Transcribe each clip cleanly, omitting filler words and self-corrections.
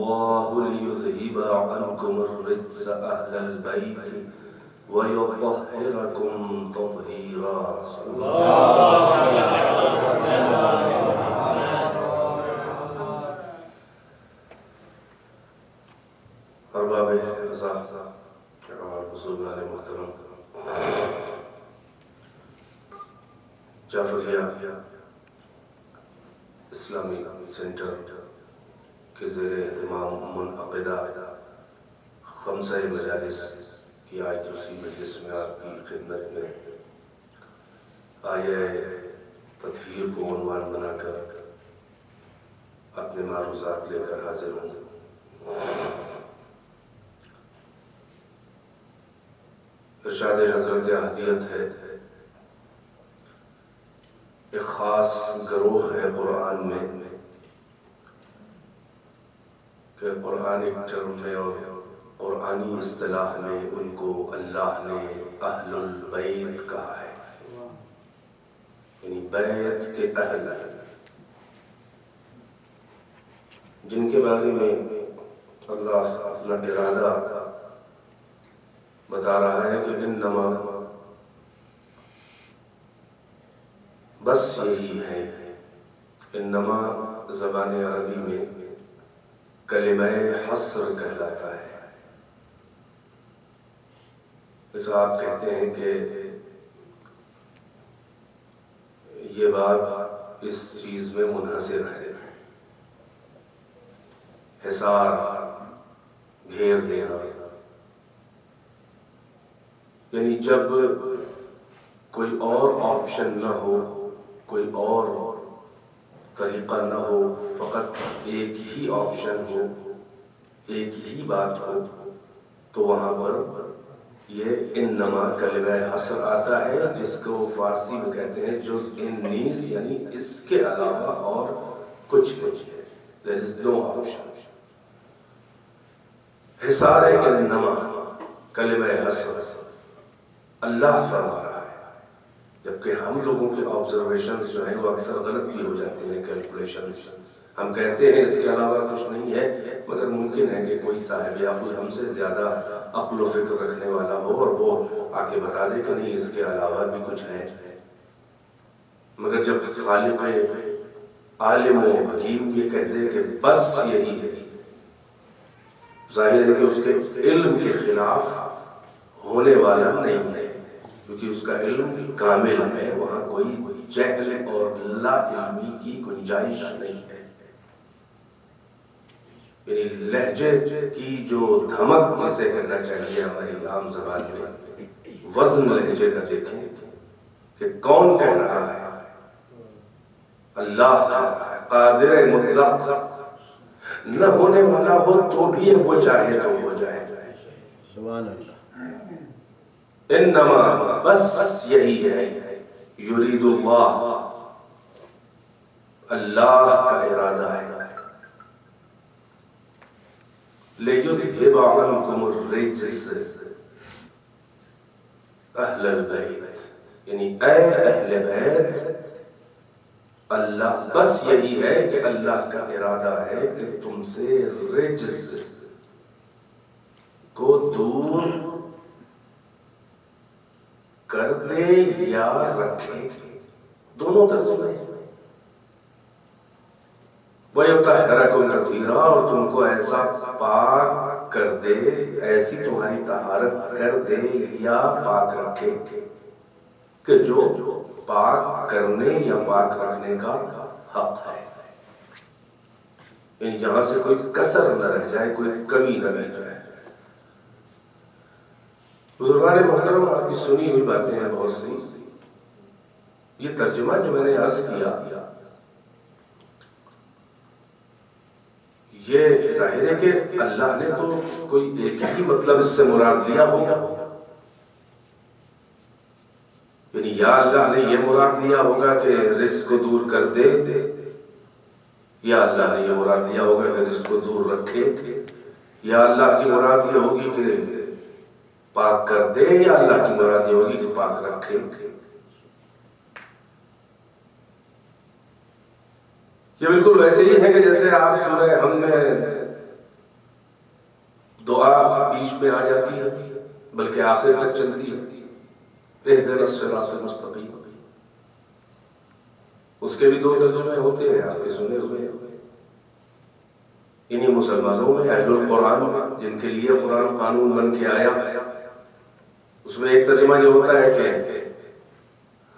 الله ليذهب عنكم الرجس أهل البيت ويطهركم تطهيرا. ارباب رضا اور بزرگان محترم، جعفریہ اسلامی سینٹر کے زیر اہتمام منعقدہ خمسہ مجالس کی آج دوسری مجلس میں آپ کی خدمت میں آیہ تطہیر کو عنوان بنا کر اپنے معروضات لے کر حاضر ہوں۔ ارشاد حضرت احدیت ہے، ایک خاص گروہ ہے قرآن میں کہ قرآنی ٹرم میں اور قرآنی اصطلاح میں ان کو اللہ نے اہل البیت کہا ہے، یعنی بیت کے اہل، جن کے بارے میں اللہ اپنا ارادہ بتا رہا ہے کہ انما، بس یہی ہے۔ انما زبان عربی میں کلمہ حصر کہلاتا ہے۔ جیسا آپ کہتے ہیں کہ یہ بات اس چیز میں منحصر ہے، حصار، گھیر دینا، یعنی جب کوئی اور آپشن نہ ہو، کوئی اور طریقہ نہ ہو، فقط ایک ہی آپشن ہو، ایک ہی بات ہو، تو وہاں پر یہ انما کلمہ حصر آتا ہے، جس کو فارسی میں کہتے ہیں جزء نیس، یعنی اس کے علاوہ اور کچھ نہیں ہے، there is no option۔ حصار انما کلمہ حصر اللہ فرما رہا ہے، جبکہ ہم لوگوں کے آبزرویشنز جو ہیں وہ اکثر غلط بھی ہو جاتے ہیں، کیلکولیشنز۔ ہم کہتے ہیں اس کے علاوہ کچھ نہیں ہے، مگر ممکن ہے کہ کوئی صاحب عقل ہم سے زیادہ عقل و فکر رکھنے والا ہو اور وہ آ کے بتا دے کہ نہیں اس کے علاوہ بھی کچھ ہے۔ مگر جب خالق عالم و حکیم یہ کہہ دے کہ بس یہی ہے، ظاہر ہے کہ اس کے علم کے خلاف ہونے والا نہیں ہے، کیونکہ اس کا علم کامل ہے، وہاں کوئی جہل اور لا علمی کی گنجائش نہیں ہے۔ یعنی لہجے کی جو دھمک جسے کہنا چاہیے ہماری عام زبان میں، وزن لہجے کا دیکھیں کہ کون کہہ رہا ہے، اللہ کا قادر مطلق، نہ ہونے والا ہو تو بھی وہ چاہے تو ہو جائے۔ سبحان اللہ۔ انما، بس یہی ہے، یرید اللہ، اللہ کا ارادہ ہے، لیذہب عنکم الرجس اہل البیت، یعنی اے اہل بیت، اللہ، بس یہی ہے کہ اللہ کا ارادہ ہے کہ تم سے رجس کو دور کر دے یا رکھے، دونوں ترجمے۔ وَيُطَهِّرَكُمْ تَطْهِيرًا، اور تم کو ایسا پاک کر دے، ایسی تمہاری طہارت کر دے یا پاک رکھے کہ جو پاک کرنے یا پاک رکھنے کا حق ہے، یعنی جہاں سے کوئی کسر نہ رہ جائے، کوئی کمی نہ رہ جائے۔ بزرگان محترم، آپ کی سنی ہوئی باتیں ہیں بہت سی۔ یہ ترجمہ جو میں نے عرض کیا، یہ ظاہر ہے کہ اللہ نے تو کوئی ایک ہی مطلب اس سے مراد لیا ہوگا، یعنی یا اللہ نے یہ مراد لیا ہوگا کہ رزق کو دور کر دے، یا اللہ نے یہ مراد لیا ہوگا کہ رزق کو دور رکھے، یا اللہ کی مراد یہ ہوگی کہ پاک کر دے، یا اللہ کی مراد یہ ہوگی کہ پاک رکھے۔ یہ بالکل ویسے ہی ہے کہ جیسے آپ سورہ ہم میں بیچ میں آ جاتی ہے بلکہ آخر تک چلتی ہے، اہدنا الصراط المستقیم۔ اس کے بھی دو ترجمے ہوتے ہیں، آپ کے سنے ہوئے ہیں۔ انہی مسلمانوں میں اہل القرآن جن کے لیے قرآن قانون بن کے آیا، اس میں ایک ترجمہ یہ ہوتا ہے کہ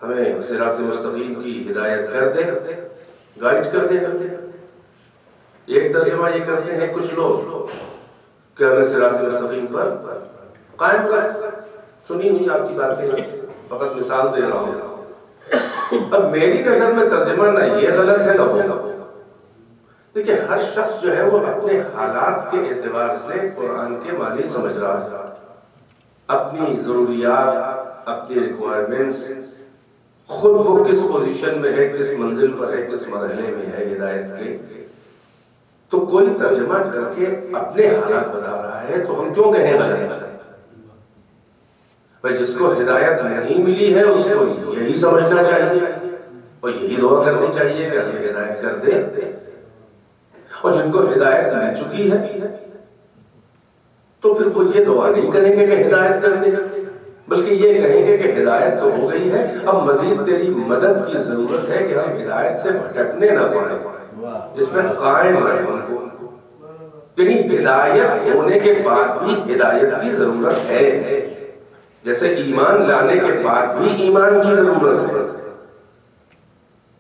ہمیں صراط مستقیم کی ہدایت کر دے، گائیڈ کر دے۔ ایک ترجمہ یہ کرتے ہیں کچھ لوگ کہ ہمیں صراط مستقیم پر قائم رکھ۔ سنی ہوئی آپ کی باتیں، فقط مثال دے رہا ہوں۔ اب میری نظر میں ترجمہ نہ یہ غلط ہے نہ وہ غلط۔ دیکھیں، ہر شخص جو ہے وہ اپنے حالات کے اعتبار سے قرآن کے معنی سمجھ رہا ہے، اپنی ضروریات، اپنی ریکوائرمنٹس، خود وہ کس پوزیشن میں ہے، کس منزل پر ہے، کس مرحلے میں ہے ہدایت کے، تو کوئی ترجمہ کر کے اپنے حالات بتا رہا ہے تو ہم کیوں کہیں غلط؟ بھائی جس کو ہدایت نہیں ملی ہے اس کو یہی سمجھنا چاہیے اور یہی دعا کرنی چاہیے کہ ہمیں ہدایت کر دے، اور جن کو ہدایت مل چکی ہے تو پھر وہ یہ دعا نہیں کریں گے کہ ہدایت کر دے، بلکہ یہ کہیں گے کہ ہدایت تو ہو گئی ہے، اب مزید تیری مدد کی ضرورت ہے کہ ہم ہدایت سے بھٹکنے نہ پائیں، اس پر قائم رکھ ہم کو۔ یعنی ہدایت ہونے کے بعد بھی ہدایت کی ضرورت ہے، جیسے ایمان لانے کے بعد بھی ایمان کی ضرورت ہے۔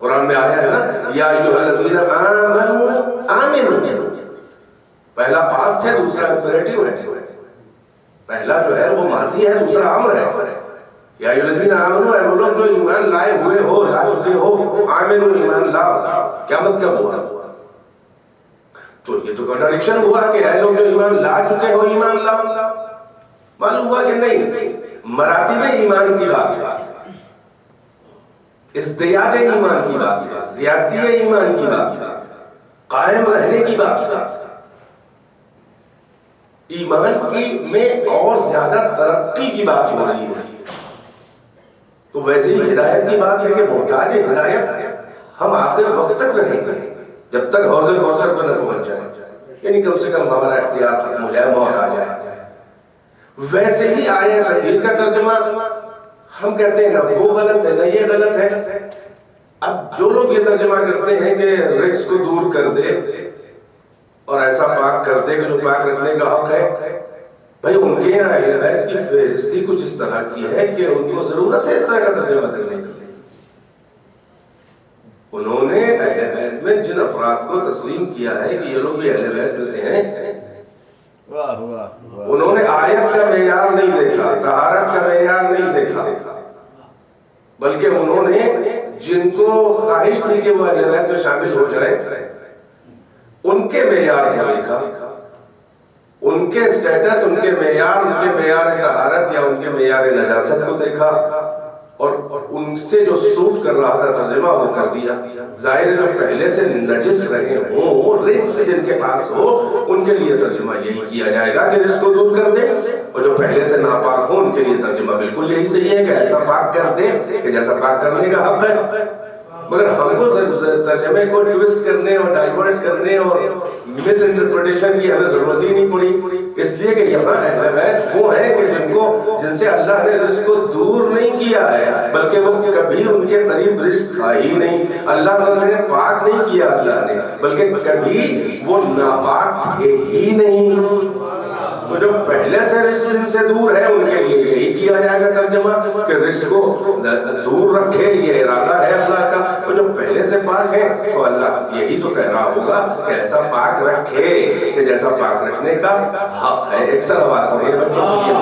قرآن میں آیا ہے نا، یا ایھا الذین آمنوا آمنوا، پہلا پاسٹ ہے، دوسرا امپیریٹو ہے۔ پہلا جو ہے وہ ماضی ہے، دوسرا امر ہے۔ یا ایھا الذین آمنوا، اے وہ لوگ جو ایمان لائے ہوئے ہو، لا چکے ہو، آمنوا، ایمان لاؤ۔ کیا مطلب ہوا؟ تو یہ تو کنٹراڈکشن ہوا کہ اے لوگ جو ایمان لا چکے ہو ایمان لاؤ۔ معلوم ہوا کہ نہیں، مراتب ایمان کی بات ہے، ازدیاد ایمان کی بات ہے، زیادتی ایمان کی بات ہے، قائم رہنے کی بات ہے، ایمان کی میں اور زیادہ ترقی کی بات ہو رہی ہے۔ تو ویسے ہی ہدایت کی بات ہے کہ محتاج ہدایت ہم آخر وقت تک رہیں گے جب تک حوض کوثر پر نہ پہنچ جائیں، یعنی کم سے کم ہمارا اختیار ختم ہو جائے، موت آ جائے۔ ویسے ہی آیت تطہیر کا ترجمہ ہم کہتے ہیں نہ وہ غلط ہے نہ یہ غلط ہے۔ اب جو لوگ یہ ترجمہ کرتے ہیں کہ رجس کو دور کر دے اور ایسا پاک کر دے کہ جو پاک رکھنے کا حق ہے، بھائی ان کے یہاں اہل بیت کی فہرستی کچھ اس طرح کی ہے کہ ان کو ضرورت ہے اس طرح کا ترجمہ کرنے کی۔ انہوں نے اہل بیت میں جن افراد کو تسلیم کیا ہے کہ یہ لوگ بھی اہل بیت میں سے ہیں، انہوں نے آیت کا معیار نہیں دیکھا، طہارت کا معیار نہیں دیکھا، بلکہ انہوں نے جن کو خواہش تھی کہ وہ اہل بیت میں شامل ہو جائے ان کے معیار کو دیکھا، ان کے سٹیٹس، ان کے معیار، ان کے معیار طہارت یا ان کے معیار نجاست کو دیکھا، اور ان سے جو سوٹ کر رہا تھا ترجمہ وہ کر دیا۔ ظاہر جو پہلے سے نجس رہے ہوں، رجس جن کے پاس ہو، ان کے لیے ترجمہ یہی کیا جائے گا کہ رجس کو دور کر دے، اور جو پہلے سے ناپاک ہوں ان کے لیے ترجمہ بالکل یہی صحیح ہے کہ ایسا پاک کر دے کہ جیسا پاک کرنے کا حق ہے۔ مگر ہم کو ترجمے کو ٹویسٹ کرنے اور ڈائیورٹ کرنے اور مس انٹرپریٹیشن کی ہمیں ضرورت ہی نہیں پڑی، اس لیے کہ یہاں اہل بیت وہ ہیں کہ جن سے اللہ نے رزق کو دور نہیں کیا ہے، بلکہ وہ کبھی ان کے قریب رزق تھا ہی نہیں، اللہ نے پاک نہیں کیا اللہ نے، بلکہ کبھی وہ ناپاک تھے ہی نہیں۔ تو جو پہلے سے رزق ان سے دور ہے ان کے لیے یہی کیا جائے گا ترجمہ کہ رزق کو دور رکھے، یہ ارادہ ہے اللہ کا۔ تو جو پہلے سے پاک ہے تو اللہ یہی تو کہہ رہا ہوگا کہ ایسا پاک رکھے کہ جیسا پاک رکھنے کا حق ہے۔ ایک سلوات پڑھیں بچوں کے لیے۔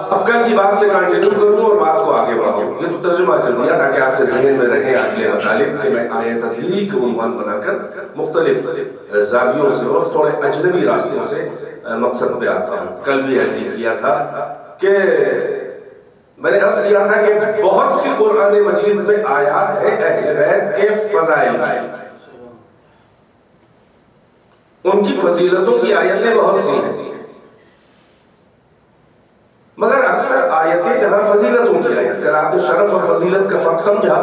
اب کل کی بات سے کنٹینیو کر دوں اور بات کو آگے بڑھاؤں۔ یہ تو ترجمہ کر دیا تاکہ آپ کے ذہن میں رہے اگلے مطالب کہ میں آیت تطہیری کو عنوان بنا کر مختلف زاویوں سے اور تھوڑے اجنبی راستوں سے مقصد پہ آتا ہوں۔ کل بھی ایسے ہی کیا تھا کہ میں نے عرض کیا تھا کہ بہت سی قرآن مجید میں آیات ہیں اہل بیت کے فضائل، ان کی فضیلتوں کی آیتیں بہت سی ہیں، مگر اکثر آیتیں جہاں فضیلتوں کی آیت، اگر آپ نے شرف اور فضیلت کا فرق سمجھا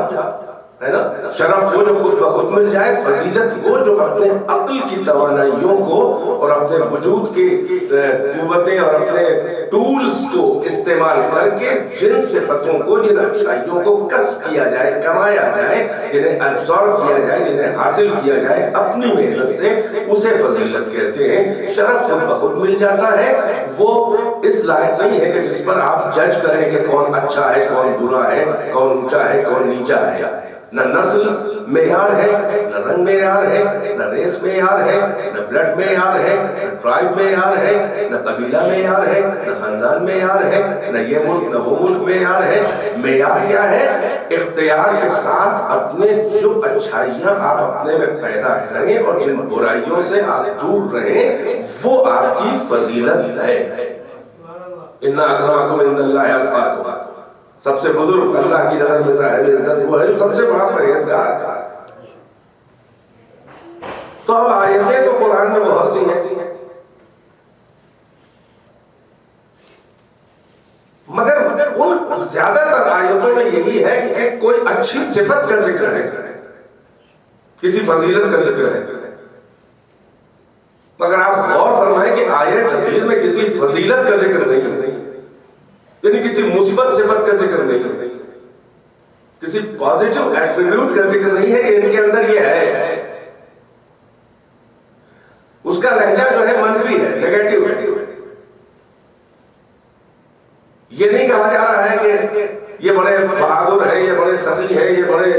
ہے نا، شرف وہ جو خود بخود مل جائے، فضیلت وہ جو اپنے عقل کی توانائیوں کو اور اپنے وجود کی قوتیں اور اپنے ٹولز کو استعمال کر کے جن صفتوں کو، جن اچھائیوں کو کسب کیا جائے، کمایا جائے، جنہیں ابزارو کیا جائے، جنہیں حاصل کیا جائے اپنی محنت سے، اسے فضیلت کہتے ہیں۔ شرف خود بخود مل جاتا ہے، وہ اس لائق نہیں ہے کہ جس پر آپ جج کریں کہ کون اچھا ہے، کون برا ہے، کون اونچا ہے، کون نیچا ہے۔ نہ نسل معیار ہے، نہ رنگ معیار ہے، نہ ریس معیار ہے، نہ بلڈ معیار ہے، نہ ٹرائب معیار ہے، نہ قبیلہ معیار ہے، نہ خاندان معیار ہے، نہ یہ ملک نہ وہ ملک معیار ہے۔ معیار کیا ہے؟ اختیار کے ساتھ اپنے جو اچھائیاں آپ اپنے میں پیدا کریں اور جن برائیوں سے آپ دور رہیں، وہ آپ کی فضیلت ہے۔ اِنَّ أَكْرَمَكُمْ عِندَ اللَّهِ أَتْقَاكُمْ، سب سے بزرگ اللہ کی نظر میں صاحب عزت وہ ہے جو سب سے بڑا پرہیزگار ہے۔ تو اب آیتیں تو قرآن میں بہت سی ہیں، مگر ان زیادہ تر آیتوں میں یہی ہے کہ کوئی اچھی صفت کا ذکر ہے، کسی فضیلت کا ذکر ہے، مگر آپ غور فرمائیں کہ آیت تفسیر میں کسی فضیلت کا ذکر نہیں ہے، یعنی کسی مثبت صفت کا ذکر نہیں ہے، کسی پازیٹیو ایٹریبیوٹ کا ذکر نہیں ہے کہ ان کے اندر یہ ہے۔ اس کا لہجہ جو ہے منفی ہے، نیگیٹو ہے۔ یہ نہیں کہا جا رہا ہے کہ یہ بڑے بہادر ہیں، یہ بڑے سخی ہیں، یہ بڑے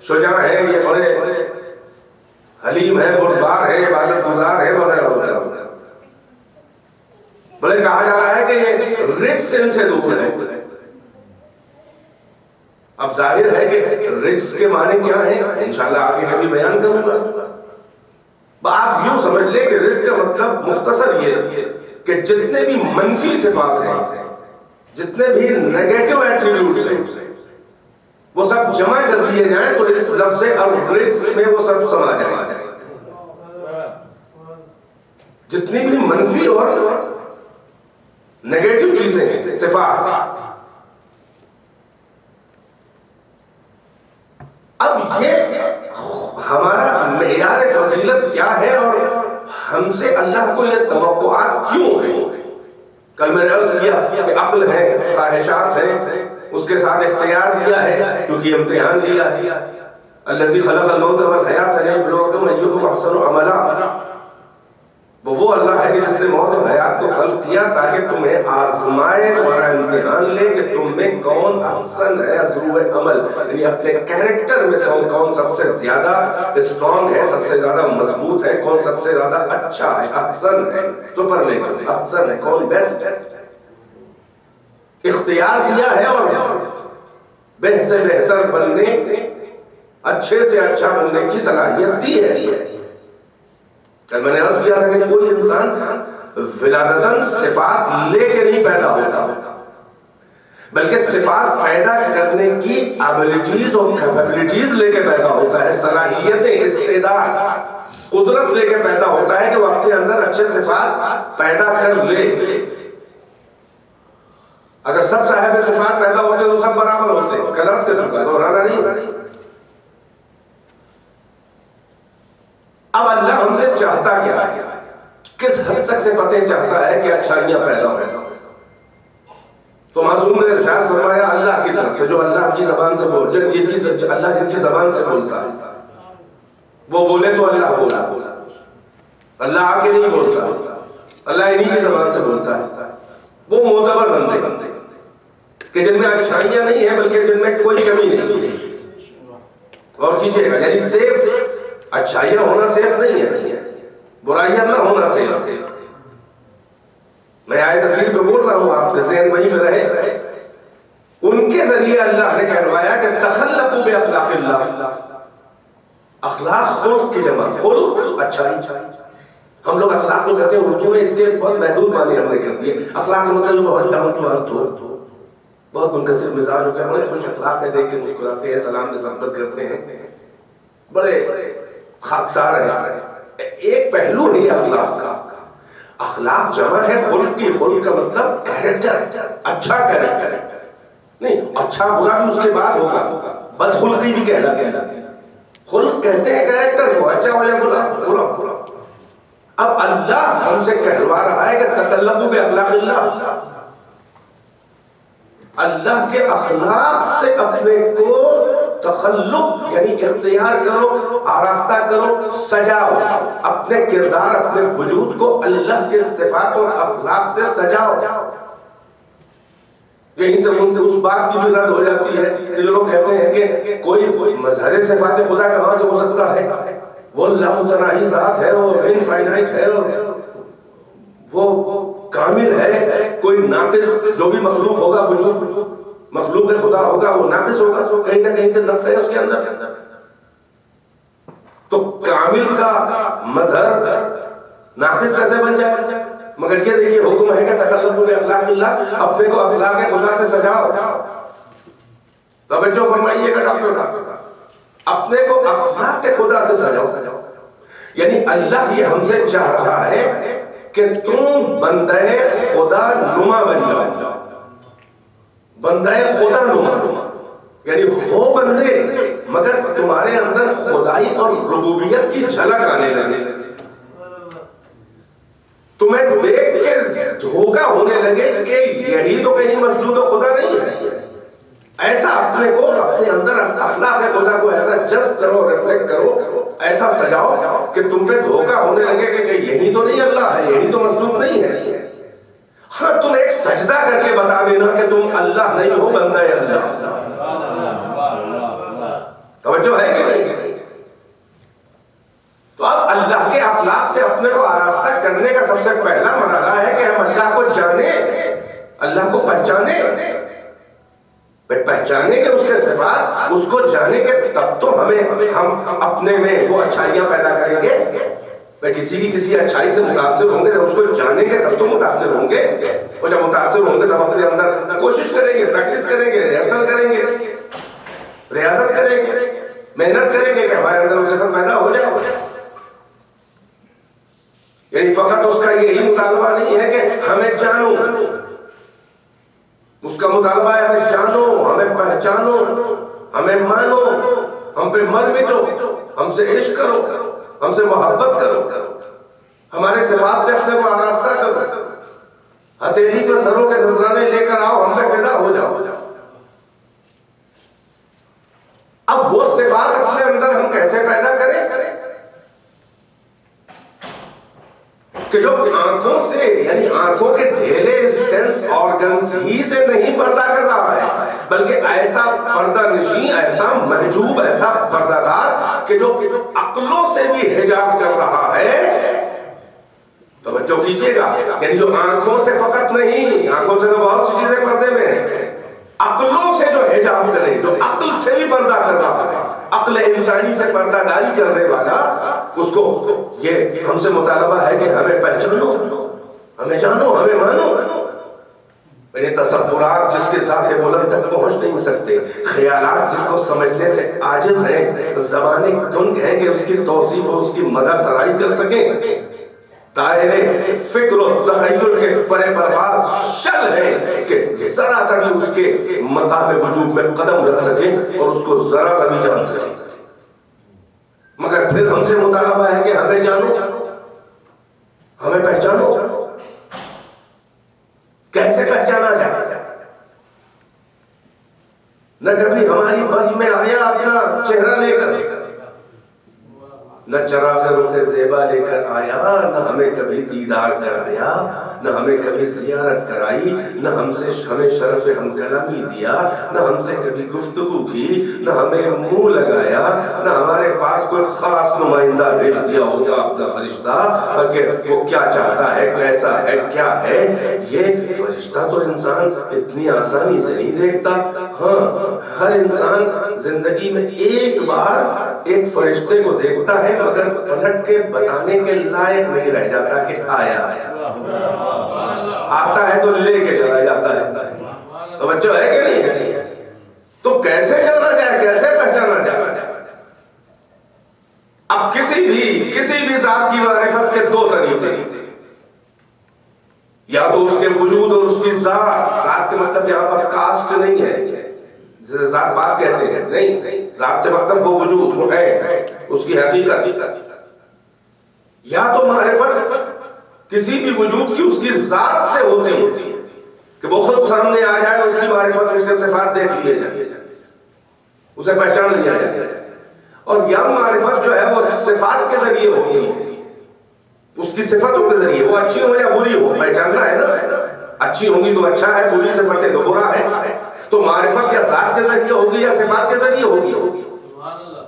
شجاع ہیں، یہ بڑے حلیم ہیں، بردبار ہیں، عبادت گزار ہیں، وغیرہ وغیرہ۔ بلکہ کہا جا رہا ہے کہ یہ رجس ان سے دور ہے۔ اب ظاہر ہے کہ رجس کے معنی کیا ہیں، انشاءاللہ آگے کبھی بیان کروں گا۔ آپ یوں سمجھ لیں کہ رجس کا مطلب مختصر یہ کہ جتنے بھی منفی صفات ہیں، جتنے بھی نیگیٹو ایٹریبیوٹس ہیں، وہ سب جمع کر دیے جائیں تو اس لفظ الرجس میں وہ سب سما جائیں۔ جتنی بھی منفی اور نیگیٹو چیزیں ہیں، صفات، اب یہ ہمارا معیار فضیلت کیا ہے اور ہم سے اللہ کو یہ توقعات کیوں ہیں؟ کل میں نے عرض کیا کہ عقل ہے، خواہشات ہیں، اس کے ساتھ اختیار دیا ہے کیونکہ امتحان دیا ہے۔ الذی خلق الموت والحیات لیبلوکم ایکم احسن عملا، وہ اللہ ہے کہ جس نے موت و حیات کو خلق کیا تاکہ تمہیں آزمائے، تمہارا امتحان لے کہ تم میں کون احسن ہے ضرور عمل، یعنی اپنے کیریکٹر میں کون سب سے زیادہ اسٹرانگ ہے، سب سے زیادہ مضبوط ہے، کون سب سے زیادہ اچھا ہے، احسن ہے، سپرلیٹو احسن ہے، کون بیسٹ ہے۔ اختیار دیا ہے اور بہتر سے بہتر بننے، اچھے سے اچھا بننے کی صلاحیت دی ہے۔ کل میں نے عرض کیا تھا کہ کوئی انسان ولادتاً صفات لے کے نہیں پیدا ہوتا، بلکہ صفات پیدا کرنے کی ایبلٹیز اور کیپیبلٹیز لے کے پیدا ہوتا ہے، صلاحیتیں، استعداد، قدرت لے کے پیدا ہوتا ہے کہ وہ اپنے اندر اچھے صفات پیدا کر لے۔ اگر سب صاحب صفات پیدا ہوتے تو سب برابر ہوتے، کل عرض کر چکا، دہرانا نہیں۔ اب اللہ ہم سے چاہتا کیا ہے، کس حد تک صفتیں چاہتا ہے کہ اچھائیاں پیدا ہو؟ تو معصوم نے ارشاد فرمایا اللہ کی طرف سے، جو اللہ کی زبان سے بول، اللہ جن کی زبان سے بولتا ہے وہ بولے تو اللہ بولا، اللہ آ کے نہیں بولتا، اللہ انہی کی زبان سے بولتا ہے۔ وہ معتبر بندے کہ جن میں اچھائیاں نہیں ہیں بلکہ جن میں کوئی کمی نہیں ہے۔ غور کیجئے گا، یعنی سیف اچھائیاں ہونا سیف نہیں ہے، برائیاں نہ ہونا سیف۔ میں آیت تفسیر پہ بول رہا ہوں، آپ کے ذہن وہیں پہ رہے۔ ان کے ذریعے اللہ نے کہلوایا کہ تخلقوا باخلاق اللہ، اخلاق خلق کی جمع، خلق اچھائی۔ ہم لوگ اخلاق کو کہتے ہیں اردو میں، اس کے بہت محدود معنی ہم نے کر دیے۔ اخلاق کا مطلب جو بہت ڈاؤن ٹو ارتھ ہو، بہت منکسر مزاج ہو کے بڑے خوش اخلاق ہے، دیکھ کے مسکراتے ہیں، سلام سے سبقت کرتے ہیں، بڑے خاکسار ہیں۔ ایک پہلو ہے اخلاق کا، اخلاق جمع ہے خلق کی۔ خلق کا مطلب کیریکٹر، اچھا کیریکٹر نہیں، اچھا برا بھی اس کے بعد ہوگا، بدخلقی بھی کہلاتی ہے. خلق کہتے ہیں کیریکٹر کو، اچھا ہو یا برا. اب اللہ ہم سے کہلوا رہا ہے کہ تسلفوا باخلاق اللہ، اللہ کے اخلاق سے اپنے کو تخلق یعنی اختیار کرو، آراستہ کرو، سجاؤ. اپنے کردار، اپنے وجود کو اللہ کے صفات اور اخلاق سے سجاؤ. یہیں سے اس بات کی بھی رد ہو جاتی ہے کہ جو لوگ کہتے ہیں کہ کوئی مظہر صفات خدا کہاں سے ہو سکتا ہے، وہ لامتناہی ذات ہے، وہ انفائنائٹ ہے، وہ کامل ہے. کوئی ناقص جو بھی مخلوق ہوگا، وجود مخلوق خدا ہوگا، وہ ناقص ہوگا، کہیں نہ کہیں سے نقص ہے اس کے اندر. تو کامل کا مظہر ناقص کیسے بن جائے؟ مگر یہ دیکھیے حکم ہے کہ تخلقوا باخلاق اللہ، اپنے کو اخلاق خدا سے سجاؤ. توجہ فرمائیے گا ڈاکٹر صاحب، اپنے کو اخلاق خدا سے سجاؤ. یعنی اللہ یہ ہم سے چاہ رہا ہے کہ تم بندہ خدا نما بن جاؤ. بندہ خدا نما یعنی ہو بندے، مگر تمہارے اندر خدائی اور ربوبیت کی جھلک آنے لگے. تمہیں دیکھ کے دھوکہ ہونے لگے کہ یہی تو کہیں مسجود و خدا نہیں ہے. ایسا اپنے کو، اپنے اندر اخلاق خدا کو ایسا جذب کرو، ریفلیکٹ کرو، ایسا سجاؤ کہ تم پہ دھوکہ ہونے لگے کہ یہی تو نہیں اللہ ہے، یہی تو مسجود نہیں ہے. ہاں تم ایک سجدہ کر کے بتا دینا کہ تم اللہ نہیں ہو، بندہ ہے اللہ. توجہ ہے کہ نہیں؟ تو اب اللہ کے اخلاق سے اپنے کو آراستہ کرنے کا سب سے پہلا مرحلہ ہے کہ ہم اللہ کو جانیں، اللہ کو پہچانے. پہچانے کے اس کے صفات، اس کو جانے کے تب تو ہم اپنے میں وہ اچھائیاں پیدا کریں گے. کسی کی کسی اچھائی سے متاثر ہوں گے، جب اس کو جانیں گے تب تو متاثر ہوں گے. اور جب متاثر ہوں گے تب اپنے اندر کوشش کریں گے، پریکٹس کریں گے، ریہرسل کریں گے، ریاضت کریں گے، محنت کریں گے کہ ہمارے اندر وہ صفت پیدا ہو جائے. یعنی فقط اس کا یہی مطالبہ نہیں ہے کہ ہمیں جانو، اس کا مطالبہ ہے ہمیں جانو، ہمیں پہچانو، ہمیں مانو، ہم پہ مر مٹو، ہم سے عشق کرو، ہم سے محبت کرو، ہمارے صفات سے اپنے کو آراستہ کرو، ہتھیلی پر سروں کے نذرانے لے کر آؤ، ہم پہ فدا ہو جاؤ. اب وہ صفات اپنے اندر ہم کیسے پیدا کریں کہ جو آنکھوں سے یعنی آنکھوں کے ڈھیلے سینس آرگنز ہی سے نہیں پردہ کر رہا ہے، بلکہ ایسا پردہ نشین، ایسا محجوب، ایسا پردہ دار کہ جو عقلوں سے بھی حجاب کر رہا ہے. توجہ کیجئے گا، یعنی جو آنکھوں سے فقط نہیں، آنکھوں سے تو بہت سی چیزیں پردے میں ہیں، عقلوں سے جو حجاب کرے، جو عقل سے بھی پردہ کر رہا ہے، عقل انسانی سے پردہ داری کرنے والا، اس کو یہ ہم سے مطالبہ ہے کہ ہمیں پہچانو، ہمیں جانو، ہمیں مانو. میرے تصورات جس کے ذات بلند تک پہنچ نہیں سکتے، خیالات جس کو سمجھنے سے عاجز ہیں، زبانیں گنگ ہیں کہ اس کی توصیف اور اس کی مدح سرائی کر سکیں، دائرے فکر و تخیل کے پرے پرواز شل ہے کہ ذرا سا بھی اس کے مقام وجود میں قدم رکھ سکیں اور اس کو ذرا سا بھی جان سکیں. مگر پھر ہم سے مطالبہ ہے کہ ہمیں جانو، ہمیں پہچانو. کیسے پہچانا جائے؟ نہ کبھی ہماری بزم میں آیا اپنا چہرہ لے کر، نہ چراغ رخ زیبا لے کر آیا، نہ ہمیں کبھی دیدار کرایا، نہ ہمیں کبھی زیارت کرائی، نہ ہمیں شرف ہم کلامی دیا، نہ ہم سے کبھی گفتگو کی، نہ ہمیں منہ لگایا، نہ ہمارے پاس کوئی خاص نمائندہ بھیج دیا ہوتا اپنا فرشتہ کہ وہ کیا چاہتا ہے، کیسا ہے، کیا ہے. یہ فرشتہ تو انسان اتنی آسانی سے نہیں دیکھتا. ہاں ہر انسان زندگی میں ایک بار ایک فرشتے کو دیکھتا ہے، مگر پلٹ کے بتانے کے لائق نہیں رہ جاتا کہ آیا آتا ہے تو لے کے چلا جاتا ہے. توجہ ہے کہ نہیں ہے؟ تو کیسے جانا جائے، کیسے پہچانا جائے؟ اب کسی بھی ذات کی معرفت کے دو طریقے، یا تو اس کے وجود اور اس کی ذات کے مطلب یہاں پر کاسٹ نہیں ہے، جسے ذات بات کہتے ہیں، نہیں، ذات سے مطلب وہ وجود، وہ ہے، اس کی حقیقت. یا تو معرفت کسی بھی وجود کی اس کی ذات سے ہوتی ہے کہ وہ خود سامنے آ جائے، اس کی معرفت، اس کے صفات دیکھ لیے جائے، اسے پہچان لیا جائے. اور یا معرفت جو ہے وہ صفات کے ذریعے ہوتی ہے، اس کی صفتوں کے ذریعے، وہ اچھی ہو یا بری ہو پہچاننا ہے نا. اچھی ہوں گی تو اچھا ہے، بری صفتیں تو برا ہے. تو معرفت یا ذات کے ذریعے ہوگی یا صفات کے ذریعے ہوگی.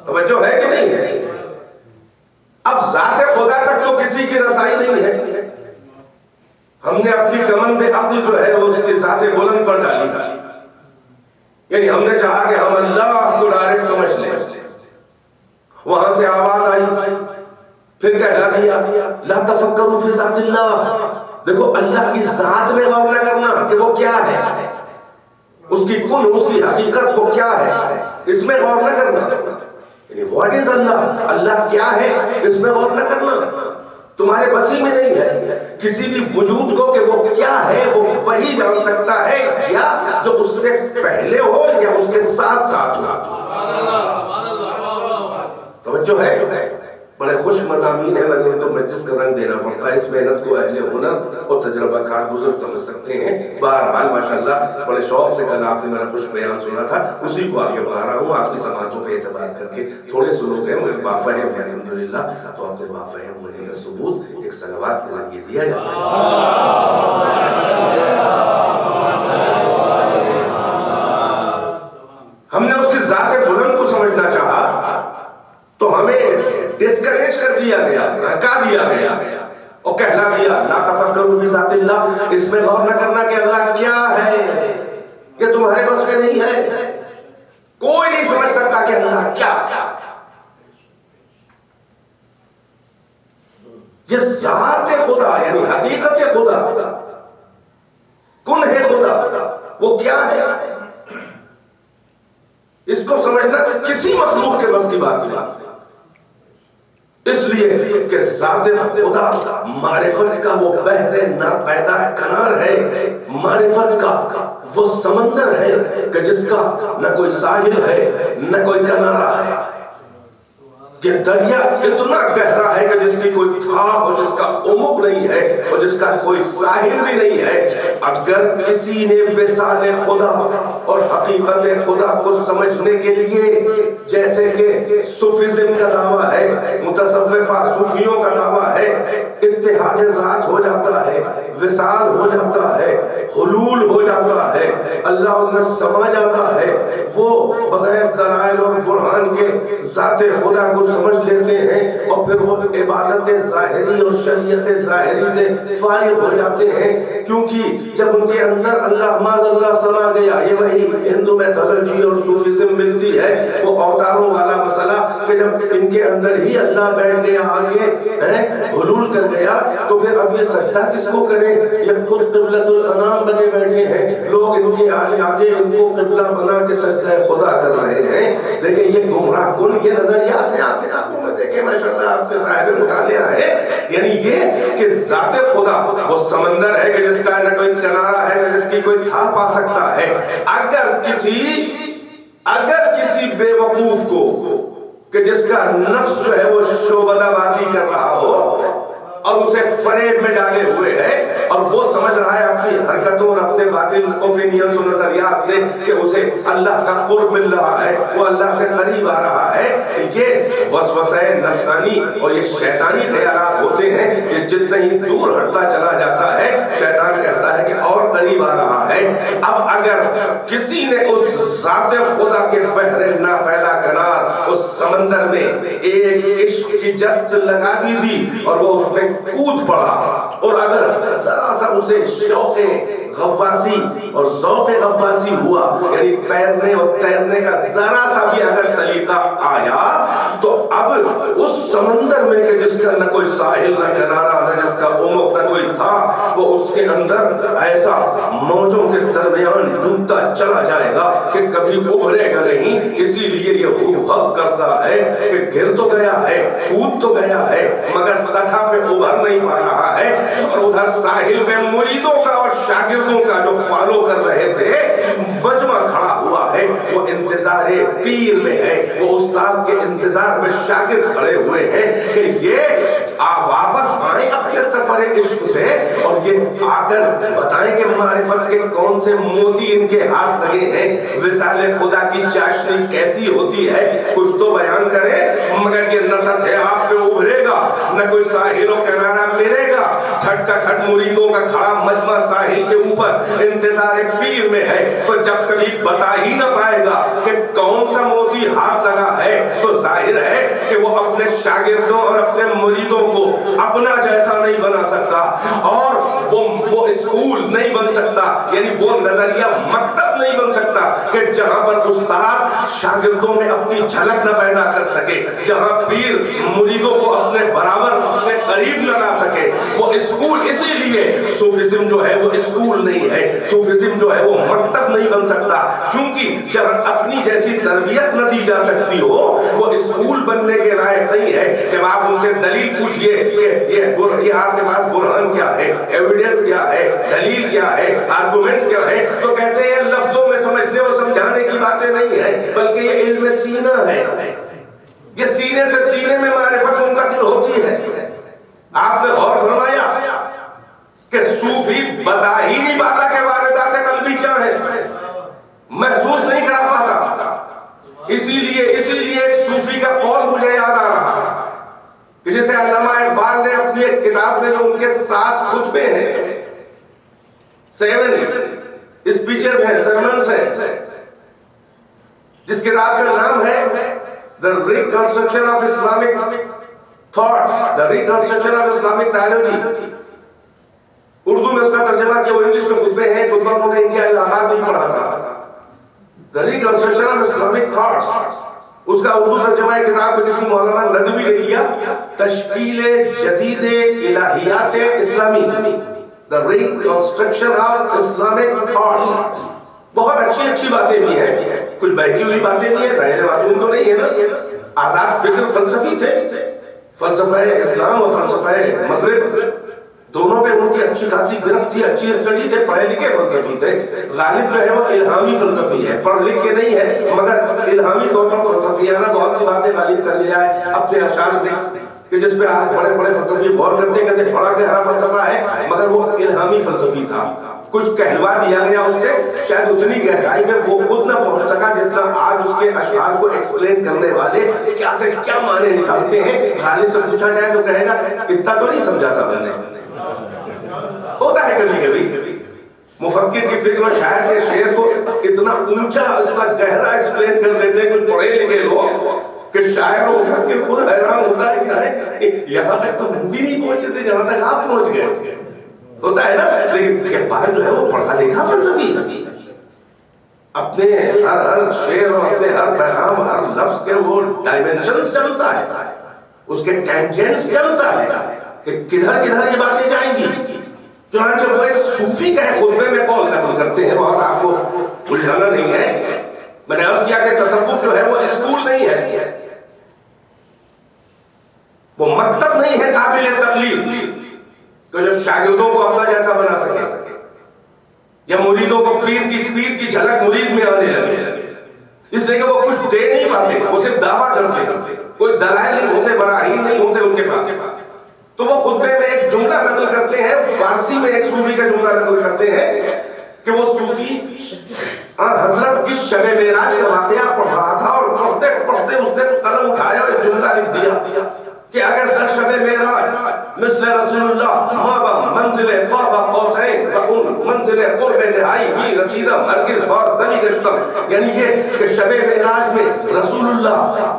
توجہ ہے کہ نہیں ہے؟ اب ذات خدا تک تو کسی کی رسائی نہیں ہے. ہم نے اپنی کمند عقل جو ہے وہ اس کی ذات بلند پر ڈالی. یعنی ہم نے چاہا کہ ہم اللہ کو ڈائریکٹ سمجھ لیں. وہاں سے آواز آئی، پھر کہلا دیا لا تفکروا فی ذات اللہ. دیکھو اللہ کی ذات میں غور نہ کرنا کہ وہ کیا ہے، اس کی کن، اس کی حقیقت وہ کیا ہے، اس میں غور نہ کرنا. یعنی واٹ از اللہ، اللہ کیا ہے، اس میں غور نہ کرنا. تمہارے بسی میں نہیں ہے. کسی بھی وجود کو کہ وہ کیا ہے وہ وہی جان سکتا ہے، یا جو اس سے پہلے ہو یا اس کے ساتھ ساتھ ہو. توجہ ہے؟ بڑے خوش مضامین ہیں، مگر ان کو مجلس کا رنگ دینا پڑتا ہے. اس محنت کو اہل ہنر اور تجربہ کار بزرگ سمجھ سکتے ہیں. بہرحال ماشاءاللہ بڑے شوق سے کل آپ نے میرا خوش بیان سنا تھا، اسی کو آگے بڑھا رہا ہوں آپ کی سماجوں پہ اعتبار کر کے. تھوڑے سے لوگ ہیں مگر بافہم ہیں الحمدللہ. تو اپنے بافہم ہونے کا ثبوت ایک صلوات کے ذریعے دیا جاتا ہے. ہم نے اس کی ذات بلند کو سمجھنا چاہا تو ہمیں ڈسکریج کر دیا گیا، ہکا دیا گیا اور کہلا دیا لا تفکروا فی ذات اللہ. اس میں غور نہ کرنا کہ اللہ کیا ہے، یہ تمہارے بس میں نہیں ہے. کوئی نہیں سمجھ سکتا کہ اللہ کیا ہے. یہ ذات خدا یعنی حقیقت خدا، کن ہے خدا، وہ کیا ہے، اس کو سمجھنا کسی مخلوق کے بس کی بات نہیں. اس لیے کہ ذات خدا معرفت کا وہ بحر ناپیدا کنار ہے، معرفت کا وہ سمندر ہے کہ جس کا نہ کوئی ساحل ہے نہ کوئی کنارہ ہے. کہ دریا اتنا گہرا ہے کہ جس کی کوئی تھا اور جس کا عمق نہیں ہے اور جس کا کوئی ساحل بھی نہیں ہے. اگر کسی نے وصال خدا اور حقیقت خدا کو سمجھنے کے لیے، جیسے کہ صوفیزم کا دعویٰ ہے، متصوفہ صوفیوں کا دعویٰ ہے، اتحاد ذات ہو جاتا ہے، وصال ہو جاتا ہے، حلول ہو جاتا ہے، اللہ ان میں سما جاتا ہے، وہ بغیر دلائل اور برہان کے ذات خدا کو سمجھ لیتے ہیں اور پھر وہ عبادت ظاہری اور شریعت ظاہری سے فارغ ہو جاتے ہیں. کیونکہ جب ان کے اندر اللہ معاذ اللہ سما گیا، یہ وہی ہندو میتھولوجی اور صوفیزم ملتی ہے، وہ اوتاروں والا مسئلہ کہ جب ان کے اندر ہی اللہ بیٹھ گیا آگے، حلول کر گیا، تو پھر اب یہ سجدہ کس کو کریں؟ یہ خود قبلۃ الانام بنے بیٹھے ہیں لوگ، ان کے آگے ان کو قبلہ بنا کے سجدہ خدا کر رہے ہیں. دیکھیں یہ گمراہ کن کے نظریات ہیں. آپ کو دیکھیں ماشاءاللہ آپ کے صاحب مطالعہ ہے. یعنی یہ کہ ذات خدا وہ سمندر ہے کہ جس کا نہ کوئی کنارہ ہے نہ جس کی کوئی تھا پا سکتا ہے. اگر کسی بے وقوف کو کہ جس کا نفس جو ہے وہ شعبدہ بازی کر رہا ہو اور اسے فریب میں ڈالے ہوئے ہے اور وہ سمجھ رہا ہے اپنی حرکتوں اور اپنے باطل اوپینینز و نظریات سے کہ اسے اللہ کا قرب مل رہا ہے، وہ اللہ سے قریب آ رہا ہے، یہ وسوسہ نفسانی اور یہ شیطانی خیالات ہوتے ہیں. یہ جتنے ہی دور ہٹتا چلا جاتا ہے شیطان کہتا ہے کہ اور قریب آ رہا ہے. اب اگر کسی نے اس ذات خدا کے بحر ناپیدا کنار اس سمندر میں ایک عشق کی جست لگا دی اور وہ اس میں کود پڑا، اور اگر ذرا سا اسے شوق غواصی اور ذوق غواصی ہوا، یعنی پیرنے اور تیرنے کا ذرا سا بھی اگر سلیقہ آیا، تو اب اس سمندر میں کہ جس کا نہ کوئی ساحل نہ کنارہ نہ جس کا عمق نہ کوئی تھا، وہ اس کے اندر ایسا موجوں کے درمیان ڈوبتا چلا جائے گا کہ کبھی ابھرے گا نہیں. اسی لیے یہ حق کرتا ہے کہ گر تو گیا ہے، کود تو گیا ہے، مگر سطح پہ ابھر نہیں پا رہا ہے. اور ادھر ساحل میں مریدوں کا اور شاگردوں کا جو فالو کر رہے تھے مجمع کھڑا ہوا ہے، وہ وہ انتظار پیر میں ہے، وہ استاد کے انتظار میں شاگرد کھڑے ہوئے ہیں کہ یہ واپس آئیں اپنے سفر عشق سے اور یہ آ کر بتائیں کہ معرفت کے کون سے موتی ان کے ہاتھ لگے ہیں، وصال خدا کی چاشنی کیسی ہوتی ہے، کچھ تو بیان کریں۔ مگر یہ نصب ہے آپ پہ ابھرے گا، نہ کوئی ساحل و کنارہ ملے گا، ٹھٹ کا ٹھٹ مریدوں کا کھڑا مجمع ساحل کے اوپر انتظار پیر میں ہے، تو جب کبھی بتا ہی نہ پائے گا کہ کون سا موتی ہاتھ لگا ہے، تو ظاہر ہے کہ وہ اپنے شاگردوں اور اپنے مریدوں کو اپنا جیسا نہیں بنا سکتا، اور وہ اسکول نہیں بن سکتا، یعنی وہ نظریہ مکتب نہیں بن سکتا کہ جہاں پر استاد شاگردوں میں اپنی جھلک نہ پیدا کر سکے، جہاں پیر مریدوں کو اپنے برابر اپنے قریب نہ لا سکے۔ وہ اسکول اسی لیے صوفیزم جو ہے وہ اسکول نہیں ہے، صوفیزم جو ہے وہ مکتب نہیں بن سکتا، کیونکہ جہاں اپنی جیسی تربیت نہ دی جا سکتی ہو وہ اسکول بننے کے لائق نہیں ہے۔ جب آپ ان سے دلیل پوچھئے کہ یہ آپ کے پاس برہان کیا ہے، ایویڈنس کیا ہے، دلیل کیا ہے، آرگومنٹس کیا ہے، تو کہتے ہیں لفظوں میں سمجھنے اور سمجھانے کی باتیں نہیں ہیں، بلکہ یہ علم سینہ ہے، یہ سینے سے سینے میں معرفت منتقل ہوتی ہے۔ آپ نے غور فرمایا کہ صوفی بتا ہی نہیں پاتا کہ واردات قلبی کیا ہے، محسوس نہیں کرا پاتا۔ اسی لیے ایک صوفی کا قول مجھے یاد آ رہا کہ جسے علامہ اقبال نے اپنی ایک کتاب میں جو ان کے 7 خطبے ہیں، 7 اسپیچز ہیں، سرمنز ہیں، جس کتاب کا نام ہے The Reconstruction of Islamic Thoughts, The Reconstruction of Islamic Theology۔ Urdu میں اس کا ترجمہ کیا، وہ انگلش میں خطبے ہیں، خطبہ انہوں نے انڈیا الہ آباد میں پڑھا تھا۔ The Reconstruction of Islamic Thoughts، اس کا اردو ترجمہ کتاب میں کسی مولانا ندوی نے کیا، تشکیل جدید الہیات اسلامی، The Reconstruction of Islamic Thoughts۔ بہت اچھی باتیں بھی ہیں، کچھ بہکی ہوئی باتیں بھی ہیں، ظاہر معصوم تو نہیں ہے نا۔ آزاد فکر فلسفی تھے، فلسفہ اسلام اور فلسفہ مغرب دونوں میں ان کی اچھی خاصی گرفت تھی، اچھی اسٹڈی تھے، پڑھے لکھے فلسفی تھے۔ غالب جو ہے وہ الہامی فلسفی ہے، پڑھ لکھ کے نہیں ہے، مگر الہامی طور پر فلسفیانہ بہت سی باتیں غالب کر لیا ہے اپنے اشعار سے، کہ جس پہ آج بڑے بڑے فلسفی غور کرتے ہیں، کہتے بڑا گہرا فلسفہ ہے، مگر وہ الہامی فلسفی تھا، کچھ کہلوا دیا گیا اس سے، شاید اتنی گہرائی میں وہ خود نہ پہنچ سکا جتنا آج اس کے اشعار کو ایکسپلین کرنے والے کیا سے کیا معنی نکالتے ہیں۔ غالب سے پوچھا جائے تو کہے گا اتنا تو نہیں سمجھا سا میں نے۔ ہوتا ہے کبھی کبھی مفکر کی فکر و شاعر کے شعر کو اتنا اونچا اتنا گہرا ایکسپلین کر دیتے ہیں کچھ پڑھے لکھے لوگ کہ شاعر و مفکر خود حیران ہوتا ہے کیا ہے یہاں تک تو ہم بھی نہیں پہنچے تھے جہاں تک آپ پہنچ گئے۔ ہوتا ہے نا، لیکن اقبال جو ہے وہ پڑھا لکھا فلسفی، اپنے ہر شعر اور اپنے ہر پیغام ہر لفظ کے وہ ڈائمینشنز چلتا ہے، اس کے ٹینجنٹس چلتا ہے کہ کدھر کدھر یہ باتیں جائیں گی۔ چنانچہ وہ ایک صوفی کا خطبے میں قول نقل کرتے ہیں، بہت آپ کو الجھانا نہیں ہے۔ میں نے عرض کیا کہ تصوف جو ہے وہ اسکول نہیں ہے، وہ مکتب نہیں ہے قابل تقلید کہ جو شاگردوں کو اپنا جیسا بنا سکے یا مریدوں کو پیر کی جھلک مرید میں آنے لگے، اس لیے کہ وہ کچھ دے نہیں پاتے، وہ صرف دعویٰ کرتے ہیں، کوئی دلائل نہیں ہوتے، براہین نہیں ہوتے ان کے پاس۔ تو وہ خطبے میں ایک جملہ نقل کرتے ہیں، فارسی میں ایک صوفی کا جملہ نقل کرتے ہیں کہ وہ صوفی حضرت کی شب معراج کا واقعہ پڑھ رہا تھا اور پڑھتے پڑھتے اس نے قلم اٹھایا اور جملہ لکھ دیا کہ اگر در شب معراج مثل رسول اللہ مابا منزل قاب قوسین و ان منزل قرب نہائی بھی رسیدم ہرگز بار دلی گشتم، یعنی یہ کہ شب معراج میں رسول اللہ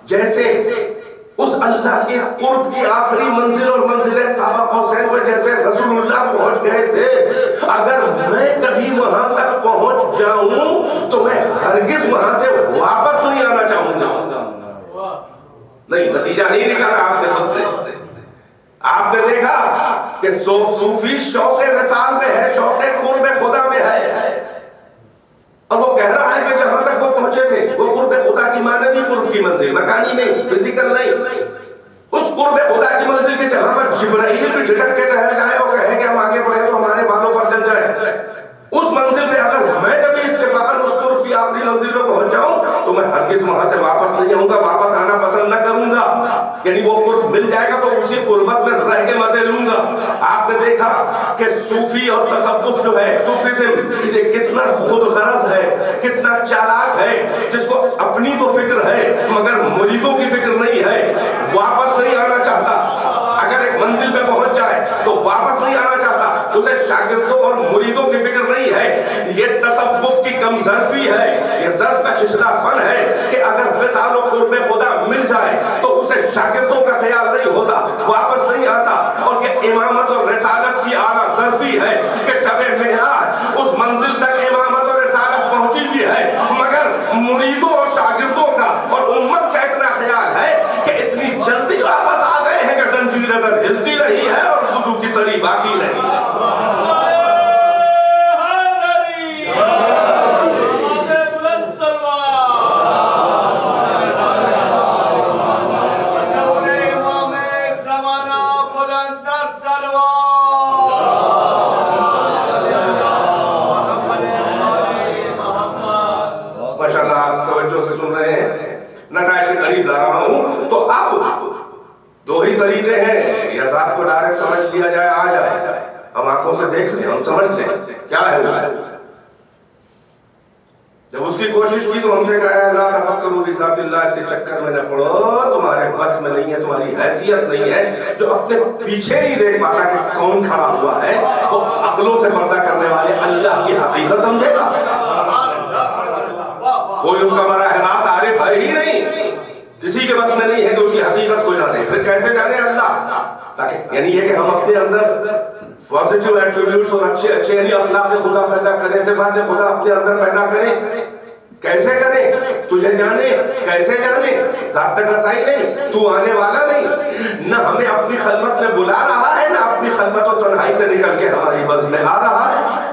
جیسے اس اللہ کے قرب کی آخری منزل اور منزل قاب قوسین پر جیسے رسول اللہ پہنچ گئے تھے، اگر میں کبھی وہاں تک پہنچ جاؤں تو میں ہرگز وہاں سے واپس نہیں آنا چاہوں گا۔ نہیں، نتیجہ نہیں نکالا آپ نے خود سے۔ آپ نے دیکھا کہ صوفی شوق وصال میں ہے، شوق قرب خدا میں ہے، اور وہ کہہ رہا ہے کہ جہاں تک وہ پہنچے تھے وہ قرب خدا کی معنوی قرب کی منزل، مکانی نہیں، فزیکل نہیں، اس قرب خدا کی منزل کے جہاں پر جبرائیل بھی ٹھٹک کے رہ جائے اور کہے کہ ہم آگے بڑھے تو ہمارے بالوں پر چل جائے، اس منزل پہ اگر میں کبھی اتفاقاً اس قرب کی آخری منزل پہ پہنچ جاؤں مل جائے گا تو اسی قربت میں رہ کے مزے لوں گا. آپ نے دیکھا کہ صوفی اور تصوف جو ہے, صوفیزم, یہ کتنا خود غرض ہے, کتنا چالاک ہے, جس کو اپنی تو فکر ہے مگر مریدوں کی فکر نہیں ہے, واپس نہیں آنا چاہتا. اگر ایک منزل پہ پہنچ جائے تو واپس نہیں آنا چاہتا, اسے شاگردوں اور مریدوں کی فکر نہیں ہے. یہ تصوف کی کم ظرفی ہے, یہ ظرف کا چھچلا پن ہے کہ اگر وصال و قرب خدا مل جائے تو اسے شاگردوں کا خیال نہیں ہوتا, واپس نہیں آتا. اور یہ امامت اور رسالت کی اعلیٰ ظرفی ہے کہ شب معراج اس منزل تک امامت اور رسالت پہنچی بھی ہے, مگر مریدوں اور شاگردوں کا اور امت کا اتنا خیال ہے کہ اتنی جلدی واپس آ گئے ہیں کہ زنجیر اگر ہلتی رہی ہے اور وضو کی تری باقی رہی ہے. دو ہی طریقے ہیں, یا ذات کو ڈائریکٹ سمجھ لیا جائے, آ جائے, ہم آنکھوں سے دیکھ لیں, ہم سمجھ لیں کیا ہے وہ. جب اس کی کوشش کی تو ہم سے کہا لا تفکروا فی ذات اللہ, اس کے چکر میں نہ پڑو, تمہارے بس میں نہیں ہے, تمہاری حیثیت نہیں ہے. جو اپنے پیچھے نہیں دیکھ پاتا کہ کون کھڑا ہوا ہے, وہ عقلوں سے پردہ کرنے والے اللہ کی حقیقت سمجھے گا. کوئی اس کا براہ راست عارف ہے ہی نہیں, کسی کے بس میں نہیں ہے کہ اس کی حقیقت کو جانے. پھر کیسے جانے اللہ؟ تاکہ یعنی یہ کہ ہم اپنے اندر پازیٹیو ایٹریبیوٹس اور اچھے یعنی اخلاق خدا پیدا کریں, صفات خدا اپنے اندر پیدا کریں. کیسے کریں؟ تجھے جانے. کیسے جانے؟ ذات تک رسائی نہیں, تو آنے والا نہیں, نہ ہمیں اپنی خلوت میں بلا رہا ہے, نہ اپنی خلوت و تنہائی سے نکل کے ہماری بزم میں آ رہا ہے.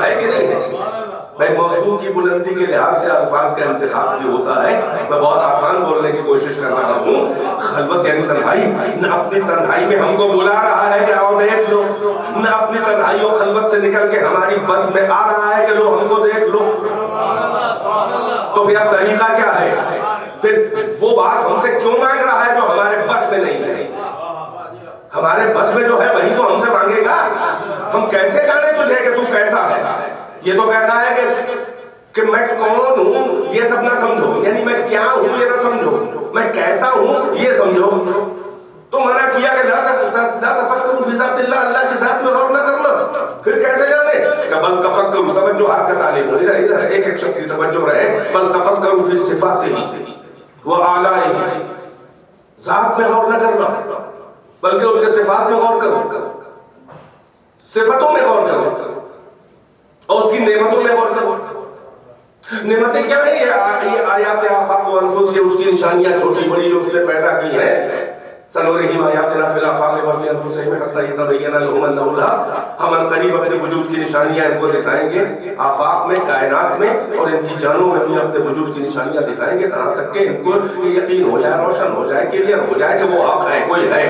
ہے کہ نہیں ہے؟ بھائی موضوع کی بلندی کے لحاظ سے الفاظ کا انتخاب بھی ہوتا ہے. میں بہت آسان بولنے کی کوشش کر رہا ہوں. خلوت یعنی تنہائی, نہ اپنی تنہائی میں ہم کو بلا رہا ہے کہ آؤ دیکھ لو, نہ اپنی تنہائی و خلوت سے نکل کے ہماری بس میں آ رہا ہے کہ لو ہم کو دیکھ لو. تو پھر اب طریقہ کیا ہے؟ پھر وہ بات ہم سے کیوں مانگ رہا ہے جو ہمارے بس میں نہیں ہے؟ ہمارے بس میں جو ہے وہی تو ہم سے مانگے گا. ہم کیسے جانے تجھے کہ تو کیسا ہے؟ یہ تو کہہ رہا ہے کہ میں کون ہوں یہ سب نہ سمجھو, یعنی میں کیا ہوں یہ نہ سمجھو, میں کیسا ہوں یہ سمجھو. تو منع کیا کہ لا تفکروا فی ذات اللہ, اللہ کی ذات میں غور نہ کرنا. پھر کیسے جانے؟ کہ بل تفکروا, توجہ آپ کا تعلیم ہو, ادھر ایک شخص کی توجہ رہے. بل تفکروا فی صفاتہ و آلائہ, ذات میں غور نہ کرنا بلکہ اس کے صفات میں غور کرو, صفتوں میں غور کرو, اور اس کی نعمتوں میں غور کرو. نعمتیں کیا ہیں؟ یہ آیات آفاق و انفس, یہ اس کی نشانیاں چھوٹی بڑی جو اس نے پیدا کی ہیں. سنورہم آیاتنا فی الآفاق وفی انفسہم حتی یتبین لہم انہ الحق, ہم قریب اپنے وجود کی نشانیاں ان کو دکھائیں گے آفاق میں, کائنات میں, اور ان کی جانوں میں بھی اپنے وجود کی نشانیاں دکھائیں گے, طرح تک کہ ان کو یقین ہو جائے, روشن ہو جائے, کلیئر ہو جائے کہ وہ حق ہے, کوئی ہے.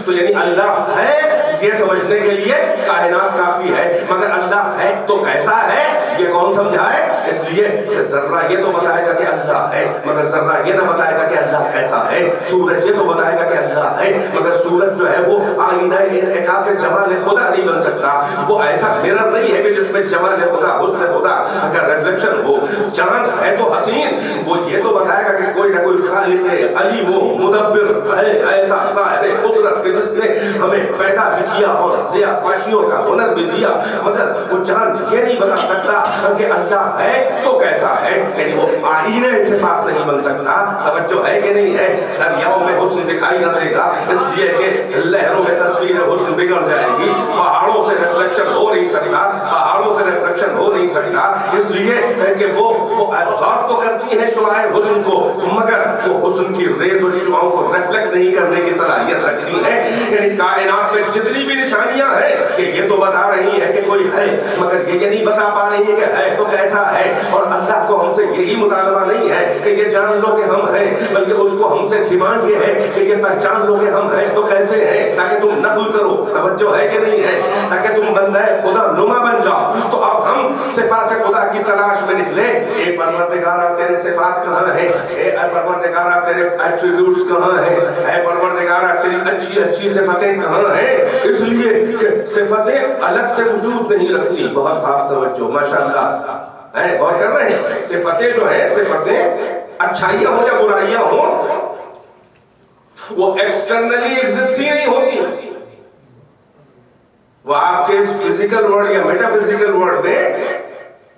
تو یعنی اللہ ہے یہ سمجھنے کے لیے کائنات کافی ہے, مگر اللہ ہے تو کیسا ہے یہ کون سمجھائے؟ اس لیے کہ ذرہ یہ تو بتائے گا کہ اللہ ہے, مگر ذرہ یہ نہ بتائے گا کہ اللہ کیسا ہے. سورج یہ تو بتائے گا کہ اللہ ہے, مگر سورج جو ہے وہ آئینہ انعکاس جمال خدا نہیں بن سکتا. وہ ایسا مرر نہیں ہے کہ جس میں جمال خدا, حسن خدا کا ریفلیکشن ہو. چاند ہے تو حسین, وہ یہ تو بتائے گا کہ کوئی نہ کوئی خالق علیم و مدبر ہے, ایسا صاحب قدرت کہ جس نے ہمیں پیدا بھی کیا اور ضیاء فاشیوں کا ہنر بھی دیا. مگر وہ چاند یہ نہیں بتا سکتا کہ اللہ ہے تو کیسا ہے, یعنی وہ آئینہ صفات نہیں بن سکتا. توجہ ہے کہ نہیں ہے؟ دریاؤں میں حسن دکھائی نہ دے گا اس لیے کہ لہروں میں تصویر حسن بگڑ جائے گی. پہاڑوں سے ریفلیکشن ہو نہیں سکتا, پہاڑوں سے ریفلیکشن ہو نہیں سکتا, اس لیے کہ وہ ابزارب تو کرتی ہے شعاع حسن کو, مگر وہ حسن کی ریز اور شعاؤں کو ریفلیکٹ نہیں کرنے کی صلاحیت رکھتی ہے. یعنی کائنات میں جتنی بھی نشانیاں ہیں کہ یہ تو بتا رہی ہے کہ کوئی ہے, مگر یہ نہیں بتا پا رہی ہے کہ ہے تو کیسا ہے. اور اللہ کو ہم سے یہی مطالبہ نہیں ہے کہ یہ جان لو کہ ہم ہیں, بلکہ اس کو ہم سے ڈیمانڈ یہ ہے کہ یہ پہچان لو کہ ہم ہیں تو کیسے ہیں, تاکہ تم نقل کرو. توجہ ہے کہ نہیں ہے؟ تاکہ تم بندہ خدا نما بن جاؤ. تو اب ہم صفات خدا کی تلاش میں نکلے، اے پروردگارہ تیرے صفات کہاں ہیں، اے پروردگارہ تیرے ایٹریبیوٹس کہاں ہیں، اے پروردگارہ تیری اچھی اچھی صفتیں کہاں ہیں، اس لیے کہ صفتیں الگ سے وجود نہیں رکھتی. بہت خاص توجہ، ماشاءاللہ غور کر رہے ہیں. صفتیں جو ہیں، صفتیں اچھائیاں ہوں یا برائیاں ہوں، وہ ایکسٹرنلی ایگزسٹ ہی نہیں ہوتی. وہ آپ کے اس فزیکل ورلڈ یا میٹا فزیکل ورلڈ میں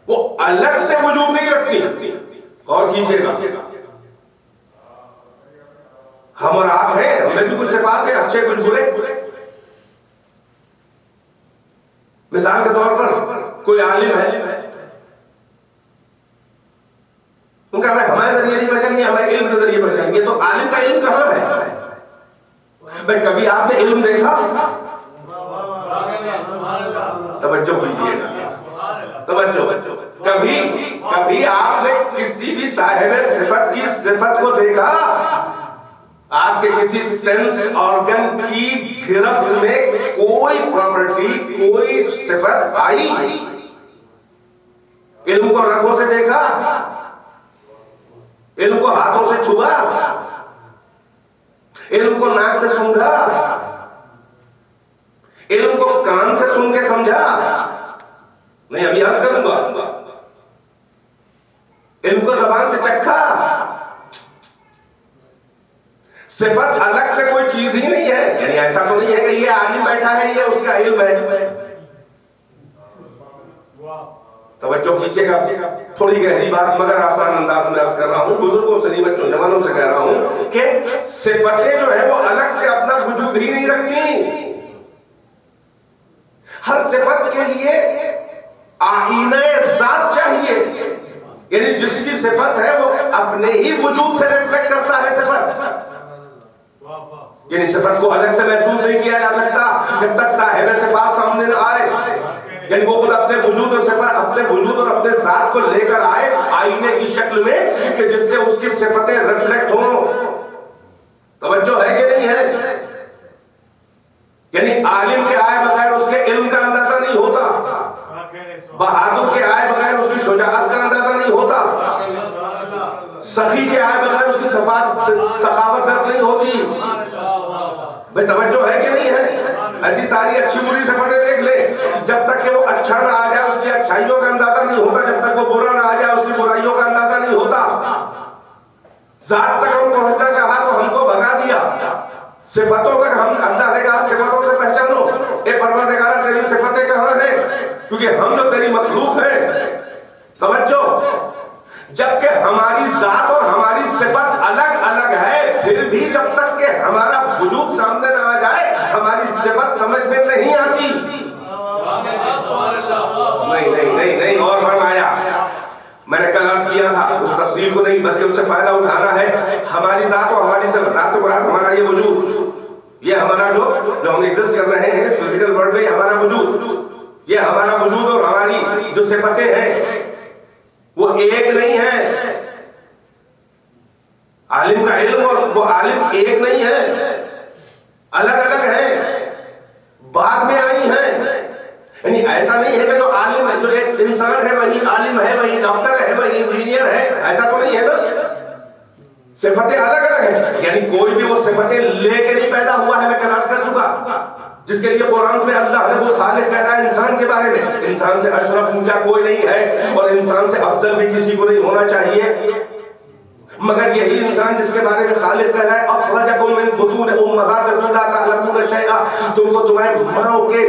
وہ الگ سے وجود نہیں رکھتی. غور کیجئے گا، ہم اور آپ ہیں، ہمیں بھی کچھ صفات ہیں، اچھے کچھ برے. مثال کے طور پر کوئی عالم ہے، ان کا ہمارے ذریعے نہیں پہچان گے، ہمارے علم کے ذریعے پہچان گے. تو عالم کا علم کہاں ہے بھائی؟ کبھی آپ نے علم دیکھا؟ توجہ کیجیے گا، توجہ. کبھی آپ نے کسی بھی صاحب صفت کی صفت کو دیکھا؟ آپ کے کسی سینس آرگن کی گرفت میں کوئی پراپرٹی، کوئی صفت آئی؟ علم کو رگوں سے دیکھا؟ علم کو ہاتھوں سے چھوا؟ علم کو ناک سے سونگھا؟ علم کو کان سے سن کے سمجھا؟ نہیں، ابھی عرض کروں گا. علم کو زبان سے چکھا؟ صفت الگ سے کوئی چیز ہی نہیں ہے. یعنی ایسا تو نہیں ہے کہ یہ عالم بیٹھا ہے یہ اس کا علم ہے. توجہ کیجیے گا، تھوڑی گہری بات مگر آسان انداز میں عرض کر رہا ہوں. بزرگوں سے نہیں، بچوں جوانوں سے کہہ رہا ہوں کہ صفتیں جو ہے وہ الگ سے اپنا وجود ہی نہیں رکھتی. ہر صفت کے لیے آئینہ ذات چاہیے. یعنی جس کی صفت ہے وہ اپنے ہی وجود سے ریفلیکٹ کرتا ہے صفت. یعنی صفت کو الگ سے محسوس نہیں کیا جا سکتا جب تک صاحب صفات سامنے نہ آئے. یعنی وہ خود اپنے وجود اور صفات، اپنے وجود اور اپنے ذات کو لے کر آئے آئینے کی شکل میں کہ جس سے اس کی صفتیں ریفلیکٹ ہوں. توجہ ہے کہ نہیں ہے؟ یعنی عالم کے آئے بغیر اس کے علم کا اندازہ نہیں ہوتا، بہادر کے آئے بغیر اس کی شجاعت کا اندازہ نہیں ہوتا، سخی کے آئے بغیر اس کی سخاوت درک نہیں ہوتی. بھئی توجہ ہے کہ نہیں ہے؟ ایسی ساری اچھی بری صفتیں دیکھ لے، جب تک کہ وہ اچھا نہ آ جائے اس کی اچھائیوں کا اندازہ نہیں ہوتا، جب تک وہ برا نہ آ جائے اس کی برائیوں کا اندازہ نہیں ہوتا. ذات تک ہم پہنچنا چاہا تو ہم کو بھگا دیا. صفتوں تک ہم، اللہ نے کہا صفتوں سے پہچانو. اے پروردگارہ تیری صفتیں کہاں ہیں؟ کیونکہ ہم جو تیری مخلوق ہیں. توجہ، جبکہ ہماری ذات اور ہماری صفت الگ الگ ہے، پھر بھی جب تک کہ ہمارا وجود سامنے نہ آ جائے ہماری صفت سمجھ میں نہیں آتی. نہیں اور فرمایا، میں نے کل عرض کیا تھا، اس تفصیل کو نہیں بلکہ اس سے فائدہ اٹھانا ہے. ہماری ذات اور ہماری صفت، ذات سے مراد ہمارا یہ وجود، یہ ہمارا جو ہم ایگزسٹ کر رہے ہیں فزیکل ورلڈ میں، یہ ہمارا وجود، یہ ہمارا وجود اور ہماری جو صفتیں ہیں وہ ایک نہیں ہے. عالم کا علم اور وہ عالم ایک نہیں ہے، الگ الگ ہے، بعد میں آئی ہیں. یعنی ایسا نہیں ہے کہ جو عالم ہے، جو ایک انسان ہے وہی عالم ہے، وہی ڈاکٹر ہے، وہی انجینئر ہے، ایسا تو نہیں ہے نا. صفتیں الگ الگ ہیں. یعنی کوئی بھی وہ صفتیں لے کے نہیں پیدا ہوا ہے. میں کل عرض کر چکا، جس کے لیے قرآن میں اللہ نے وہ خالق کہہ رہا ہے انسان کے بارے میں، انسان سے اشرف اونچا کوئی نہیں ہے اور انسان سے افضل بھی کسی کو نہیں ہونا چاہیے، مگر یہی انسان جس کے بارے میں خالق کہہ رہا ہے اخرجکم من بطون امہاتکم لا تعلمون شیئا، تم کو تمہاری ماں کے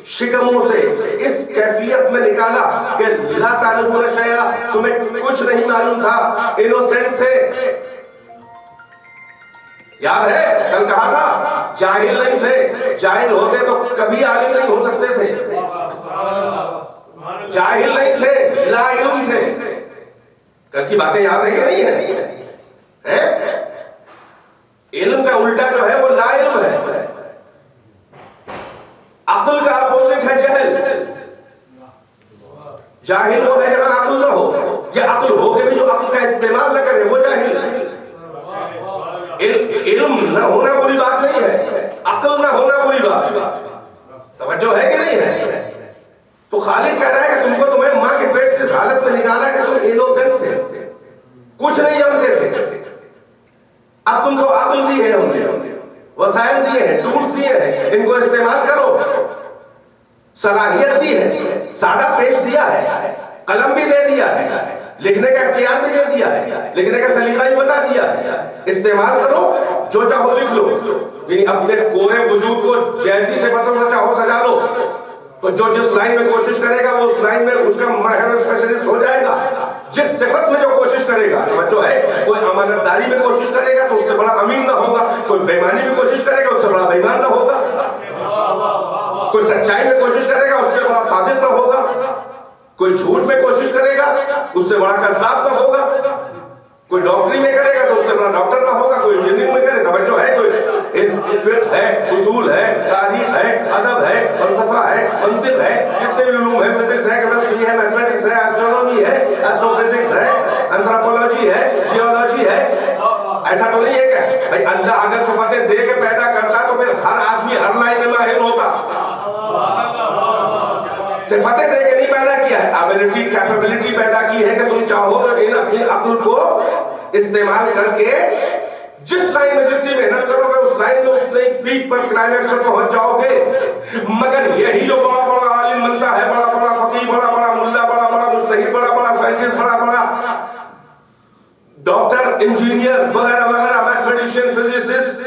شکموں سے اس کیفیت میں نکالا کہ لا تعلمون شیئا، تمہیں کچھ نہیں معلوم تھا، انوسنٹ تھے. یاد ہے کل کہا تھا جاہل نہیں تھے، جاہل ہوتے تو کبھی عالم نہیں ہو سکتے تھے. جاہل نہیں تھے، لا علم تھے. کل کی باتیں یاد ہے کہ نہیں ہے؟ علم کا الٹا جو ہے وہ لا علم ہے. عقل کا اپوزٹ ہے جہل. جاہل وہ ہے جہاں عقل نہ ہو، یا عقل ہو کے بھی جو عقل کا استعمال نہ کرے وہ جاہل ہے. علم نہ ہونا بری بات نہیں ہے، عقل نہ ہونا بری بات. توجہ ہے کہ نہیں ہے؟ تو خالق کہہ رہا ہے کہ تم کو تمہیں ماں کے پیٹ سے حالت میں نکالا کہ تم انوسنٹ تھے, کچھ نہیں جانتے تھے. اب تم کو عقل دی ہے ہم نے, وسائل دیے ہیں, ٹولز دیے ہیں, ان کو استعمال کرو. صلاحیت دی ہے, سادہ پیش دیا ہے, قلم بھی دے دیا ہے, لکھنے کا اختیار بھی دے دیا ہے, لکھنے کا سلیقہ بھی بتا دیا ہے. استعمال کرو, جو چاہو لکھ لو. یعنی اپنے پورے وجود کو جیسی صفتوں سے چاہو سجا لو. تو جو جس لائن میں کوشش کرے گا وہ اس لائن میں اس کا ماہر اسپیشلسٹ ہو جائے گا. جس صفت میں جو کوشش کرے گا, جو ہے کوئی امانت داری میں کوشش کرے گا تو اس سے بڑا امین نہ ہوگا, کوئی بےمانی میں کوشش کرے گا اس سے بڑا بےمان نہ ہوگا, کوئی سچائی میں کوشش کرے گا اس سے بڑا صادق نہ ہوگا, کوئی جھوٹ میں کوشش کرے گا اس سے بڑا کذاب نہ ہوگا, کوئی ڈاکٹری میں کرے گا تو اس سے بڑا ڈاکٹر نہ ہوگا, کوئی انجینئرنگ میں کرے توجہ ہے, کوئی فقہ ہے, اصول ہے, تاریخ ہے, ادب ہے, فلسفہ ہے, منطق ہے, جتنے بھی علوم ہے, فزکس ہے, کیمسٹری ہے, میتھمیٹکس ہے, ایسٹرونومی ہے, ایسٹرو فزکس ہے, انتھروپولوجی ہے, جیولوجی ہے. ایسا تو نہیں ہے کہ بھائی اللہ اگر صفتیں دے کے پیدا کرتا تو پھر ہر آدمی ہر لائن میں ماہر ہوتا. صفتیں دے کے نہیں پیدا کیا ہے, ابیلٹی کیپیبلٹی پیدا کی ہے کہ تم چاہو تو ان اپنی عقل کو استعمال کر کے جس لائن میں جتنی محنت کرو گے اس لائن میں اتنے پیک پر کلائمیکس پر پہنچ جاؤ گے. مگر یہی جو بڑا بڑا عالم بنتا ہے, بڑا بڑا فقیہ, بڑا بڑا ملا, بڑا بڑا مجتہد, بڑا بڑا سائنٹسٹ, بڑا بڑا ڈاکٹر, انجینئر وغیرہ وغیرہ, میتھمیٹیشین, فزسسٹ,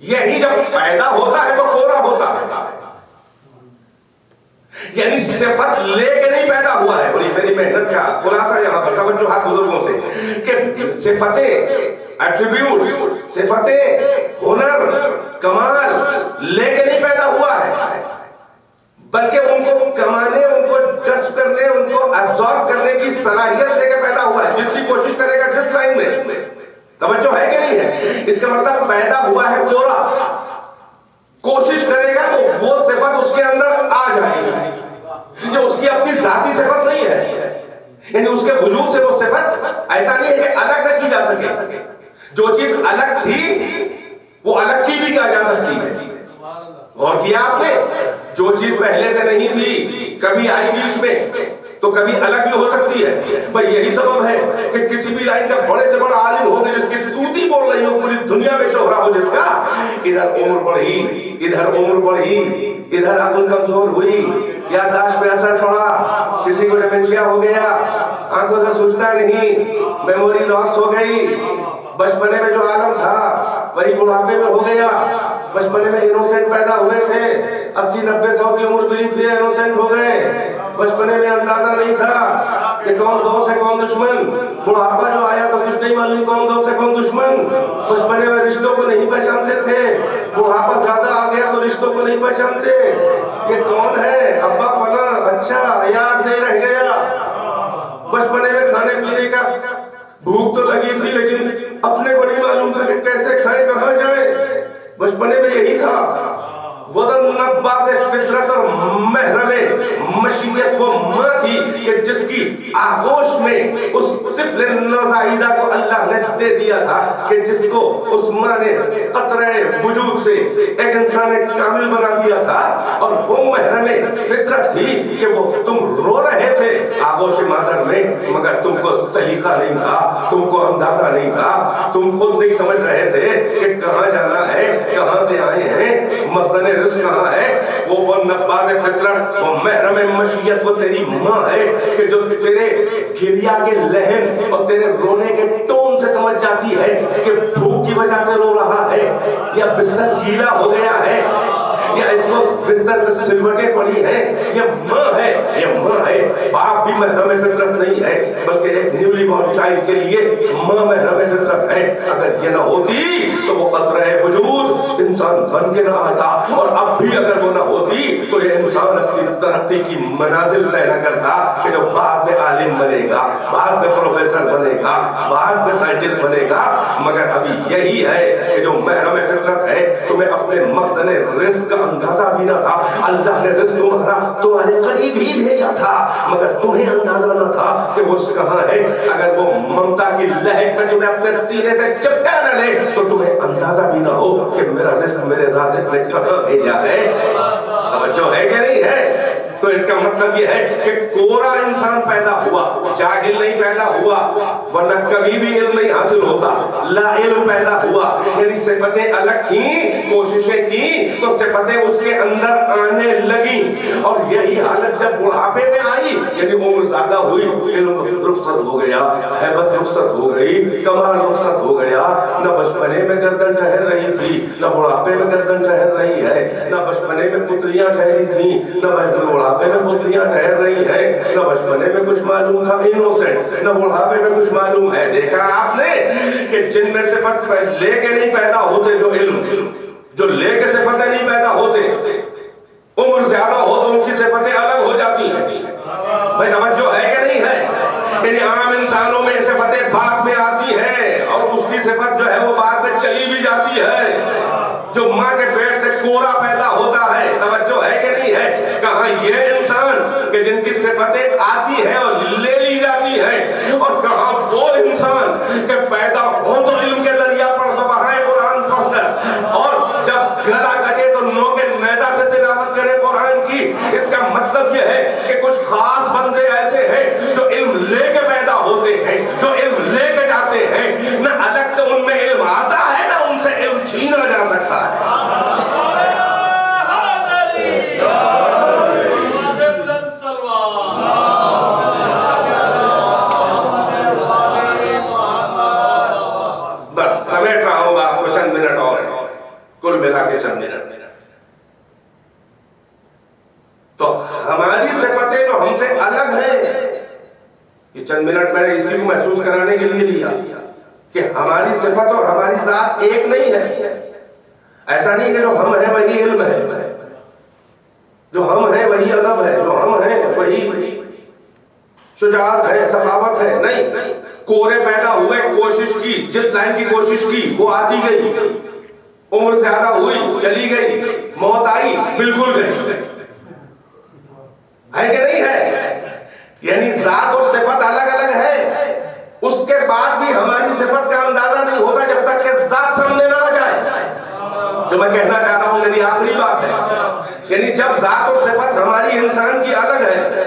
یہی جب پیدا ہوتا ہے تو کورا ہوتا ہے. یعنی صفت لے کے نہیں پیدا ہوا ہے. بڑی میری محنت کا خلاصہ یہاں پر توجہ ہاتھ بزرگوں سے کہ صفتیں, ایٹریبیوٹ, صفتیں, ہنر, کمال لے کے نہیں پیدا ہوا ہے, بلکہ ان کو کمانے, ان کو کسب کرنے, ان کو ابزارب کرنے کی صلاحیت لے کے پیدا ہوا ہے. جتنی کوشش کرے گا جس لائن میں, توجہ ہے کہ نہیں ہے, اس کا مطلب پیدا ہوا ہے کورا. کوشش کرے گا تو وہ صفت اس کے اندر آ جائے گی, جو اس کی اپنی ذاتی صفت نہیں ہے. یعنی اس کے وجود سے وہ صفت ایسا نہیں ہے کہ الگ نہ کی جا سکے. جو چیز الگ تھی وہ الگ کی بھی کیا جا سکتی ہے. غور کیا آپ نے, جو چیز پہلے سے نہیں تھی کبھی آئی بیچ میں تو کبھی الگ بھی ہو سکتی ہے. بھائی یہی سبب ہے کہ کسی بھی لائن کا بڑے سے بڑا عالم ہو کہ جس کی توتی بول رہی ہو, پوری دنیا میں شہرہ ہو جس کا, ادھر عمر بڑھی, ادھر عمر بڑھی, ادھر عقل کمزور ہوئی, یادداشت پہ اثر پڑا, کسی کو ڈیمنشیا ہو گیا, آنکھوں سے سوچتا نہیں, میموری لاسٹ ہو گئی, بچپنے میں جو عالم تھا وہی بڑھاپے میں ہو گیا. بچپنے میں انوسنٹ پیدا ہوئے تھے, 80-90-100 کی عمر ملی پھر انوسنٹ ہو گئے. بچپنے میں اندازہ نہیں تھا کہ کون دوست ہے کون دشمن. بڑھاپا جو آیا تو کچھ نہیں معلوم کون دوست ہے کون دشمن. بچپنے میں رشتوں کو نہیں پہچانتے تھے, بڑھاپا زیادہ آ گیا تو رشتوں کو نہیں پہچانتے. یہ کون ہے, ابا فلاں, اچھا یاد نہیں رہ گیا. بچپنے میں کھانے پینے کا بھوک تو لگی تھی لیکن اپنے کو نہیں معلوم تھا کہ کیسے کھائیں, کہاں جائیں. بچپنے میں یہی تھا. وطن نباز فطرت اور محرم مشیت وہ ماں تھی کہ جس کی آغوش میں اس طفل نوزائیدہ کو اللہ نے دے دیا تھا کہ جس کو اس ماں نے قطرہ وجود سے ایک انسان کامل بنا دیا تھا. اور وہ محرم فطرت تھی کہ وہ تم رو رہے تھے آغوش مادر میں, مگر تم کو سلیقہ نہیں تھا, تم کو اندازہ نہیں تھا, تم خود نہیں سمجھ رہے تھے کہ کہاں جانا ہے, کہاں سے آئے ہیں, مخزن رزق کہاں ہے. وہ نباز فطرت, وہ محرم مشیت, وہ تیری ماں ہے کہ جو تیرے گریا کے لہن اور تیرے رونے کے ٹون سے سمجھ جاتی ہے کہ بھوک کی وجہ سے رو رہا ہے, یا بستر گیلا ہو گیا ہے, یا اس کو بستر میں سلوٹیں پڑی ہیں. یہ ماں ہے, یہ ماں ہے. باپ بھی محرم فطرت نہیں ہے بلکہ ایک نیولی بورن چائلڈ کے لیے ماں محرم فطرت ہے. اگر یہ نہ ہوتی تو وہ قطرہ وجود انسان بن کے نہ آتا, اور اب بھی اگر وہ نہ ہوتی تو یہ انسان اپنی ترقی کی منازل طے نہ کرتا کہ جو بعد میں عالم بنے گا, بعد میں پروفیسر بنے گا, بعد میں سائنٹسٹ بنے گا. مگر ابھی یہی ہے کہ جو محرم فطرت ہے تمہیں اپنے مخزن رزق کا اندازہ بھی نہ تھا. اللہ نے رزق تمہارے قریب ہی بھیجا تھا مگر تمہیں اندازہ نہ تھا کہ وہ کہاں ہے. اگر وہ ممتا کی لہر میں تمہیں اپنے سینے سے چپٹا نہ لے تو تمہیں اندازہ بھی نہ ہو کہ میرا رزق میرے رازق نے کہاں بھیجا ہے. توجہ ہے کہ نہیں ہے؟ تو اس کا مطلب مطلب یہ ہے کہ کورا انسان پیدا ہوا، جاہل نہیں پیدا ہوا، ورنہ کبھی بھی علم نہیں حاصل ہوتا، لا علم پیدا ہوا، یعنی صفتیں الگ تھیں، کوششیں کی تو صفتیں اس کے اندر آنے لگیں، اور یہی حالت جب بڑھاپے میں آئی، یعنی عمر زیادہ ہوئی، علم رخصت ہو گیا، ہیبت رخصت ہو گئی، کمال رخصت ہو گیا، نہ بچپنے میں گردن ٹھہر رہی تھی، نہ بڑھاپے میں گردن ٹھہر رہی ہے، نہ بچپنے میں پتلیاں ٹھہری تھیں، نہ بڑھاپے میں پتلیاں ٹھہر رہی ہیں، نہ بچپنے میں کچھ معلوم تھا انوسنٹ، نہ بڑھاپے میں کچھ معلوم ہے۔ دیکھا آپ نے کہ جن میں صفت لے کے نہیں پیدا ہوتے، جو علم جو لے کے صفتیں نہیں پیدا ہوتے، عمر زیادہ ہو تو ان کی صفتیں الگ ہو جاتی ہیں۔ بھائی توجہ ہے کہ نہیں ہے؟ یعنی عام انسانوں میں صفتیں بعد میں آتی ہیں، اور اس کی صفت جو ہے وہ بعد میں چلی بھی جاتی ہے۔ جو ماں کے پیٹ سے کورا پیدا ہوتا ہے، توجہ ہے کہ نہیں ہے؟ کہاں یہ انسان کہ جن کی صفتیں آتی ہیں اور لے لی جاتی ہیں، اور کہاں وہ انسان کہ پیدا ہو تو علم کے دریا پر بہائے قرآن پڑھ کر، اور جب گلا کٹے تو نو کے نیزہ سے تلاوت کرے قرآن کی۔ اس کا مطلب یہ ہے کہ کچھ خاص بندے ایسے ہیں جو علم لے کے پیدا ہوتے ہیں، جو علم لے کے جاتے ہیں، نہ الگ سے ان میں علم آتا ہے، نہ ان سے علم چھینا جا سکتا ہے۔ بس سمیٹ رہا ہوں آپ کو، چند منٹ اور ہیں، کل ملا کے چند منٹ۔ تو ہماری صفتیں جو ہم سے الگ ہیں، یہ چند منٹ میں نے اسی کو محسوس کرانے کے لیے لیا کہ ہماری صفت اور ہماری ذات ایک نہیں ہے۔ ایسا نہیں کہ جو ہم ہیں وہی علم ہے، جو ہم ہیں وہی ادب ہے، جو ہم ہیں وہی شجاعت ہے، سخاوت ہے، نہیں۔ کورے پیدا ہوئے، کوشش کی، جس لائن کی کوشش کی وہ آتی گئی، عمر زیادہ ہوئی، چلی گئی، موت آئی، بالکل گئی، ہے کہ نہیں ہے؟ یعنی ذات اور صفت الگ الگ ہے۔ اس کے بعد بھی ہماری صفت کا اندازہ نہیں ہوتا جب تک کہ ذات سامنے نہ آ جائے۔ جو میں کہنا چاہ رہا ہوں میری آخری بات ہے، یعنی جب ذات اور صفت ہماری انسان کی الگ ہے،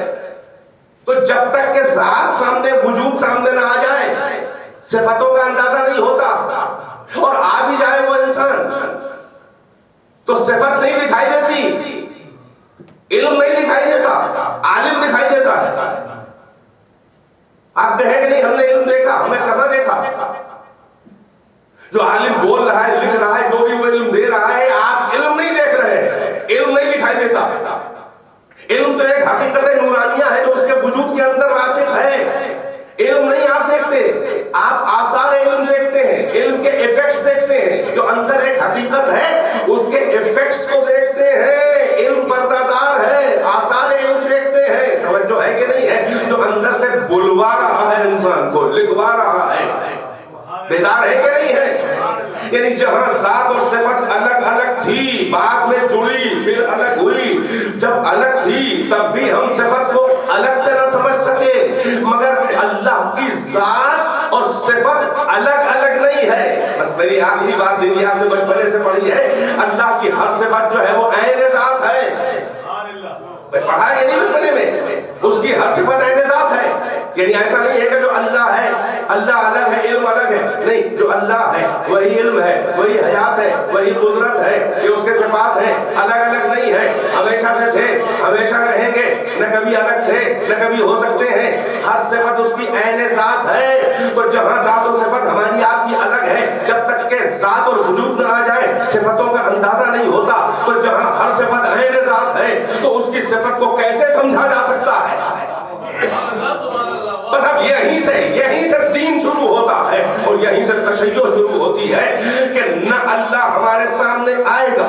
تو جب تک کہ ذات سامنے، وجود سامنے نہ آ جائے، صفتوں کا اندازہ نہیں ہوتا۔ اور آ بھی جائے وہ انسان تو صفت نہیں دکھائی دیتی، علم نہیں دکھائی دیتا، عالم دکھائی دیتا ہے۔ آپ کہیں کہ نہیں ہم نے علم دیکھا، ہمیں کہاں دیکھا؟ جو عالم بول رہا ہے، لکھ رہا ہے، جو بھی وہ علم دے رہا ہے، آپ علم نہیں دیکھ رہے ہیں، علم نہیں دکھائی دیتا۔ علم تو ایک حقیقت نورانیہ ہے جو اس کے وجود کے اندر راسخ ہے۔ علم نہیں آپ دیکھتے، آپ آثار علم دیکھتے ہیں، علم کے ایفیکٹس دیکھتے ہیں۔ جو اندر ایک حقیقت ہے اس کے ایفیکٹس کو دیکھتے ہیں۔ علم پردہ ہے، آثار علم دیکھتے ہیں، توجہ ہے کہ نہیں ہے؟ جو اندر سے بلوا رہا ہے انسان کو، لکھوا رہا ہے، بیدار ہے کہ نہیں ہے؟ یعنی جہاں ذات اور صفت الگ الگ تھی، بعد میں جڑی، پھر الگ ہوئی، جب الگ تھی تب بھی ہم صفت کو الگ سے نہ سمجھ سکے، مگر اللہ کی ذات اور صفت الگ الگ نہیں ہے۔ بس میری آخری بات دینی آپ نے بچپنے سے پڑھی ہے، اللہ کی ہر صفت جو ہے وہ عین ذات ہے۔ پڑھا کہ نہیں بچپنے میں؟ اس کی ہر صفت عین ذات ہے۔ یعنی ایسا نہیں ہے کہ جو اللہ ہے، اللہ الگ ہے، علم الگ ہے، نہیں، جو اللہ ہے وہی علم ہے، وہی حیات ہے، وہی قدرت ہے، یہ اس کے صفات ہیں، الگ الگ نہیں ہے، ہمیشہ سے تھے، ہمیشہ رہیں گے، نہ کبھی الگ تھے نہ کبھی ہو سکتے ہیں، ہر صفت اس کی عین ذات ہے۔ تو جہاں ذات اور صفت ہماری آپ کی الگ ہے، جب تک کہ ذات اور وجود نہ آ جائے صفتوں کا اندازہ نہیں ہوتا۔ تو جہاں ہر صفت عین ذات ہے تو اس کی صفت کو کیسے سمجھا جا سکتا ہے؟ بس اب یہیں سے دین شروع ہوتا ہے، اور یہیں سے تشیع شروع ہوتی ہے کہ نہ اللہ ہمارے سامنے آئے گا،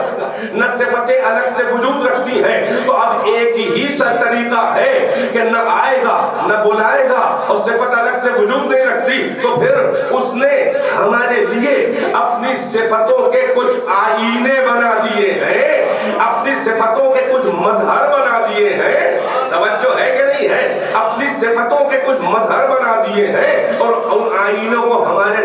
نہ صفتیں الگ سے وجود رکھتی ہیں، تو اب ایک ہی سا طریقہ ہے کہ نہ آئے گا نہ بلائے گا، اور صفت الگ سے وجود نہیں رکھتی، تو پھر اس نے ہمارے لیے اپنی صفتوں کے کچھ آئینے بنا دیے ہیں، اپنی صفتوں کے کچھ مظہر بنا دیے ہیں۔ توجہ ہے کہ نہیں ہے؟ اپنی صفتوں کے کچھ مظہر بنا دیے ہیں، اور ان آئینوں کو ہمارے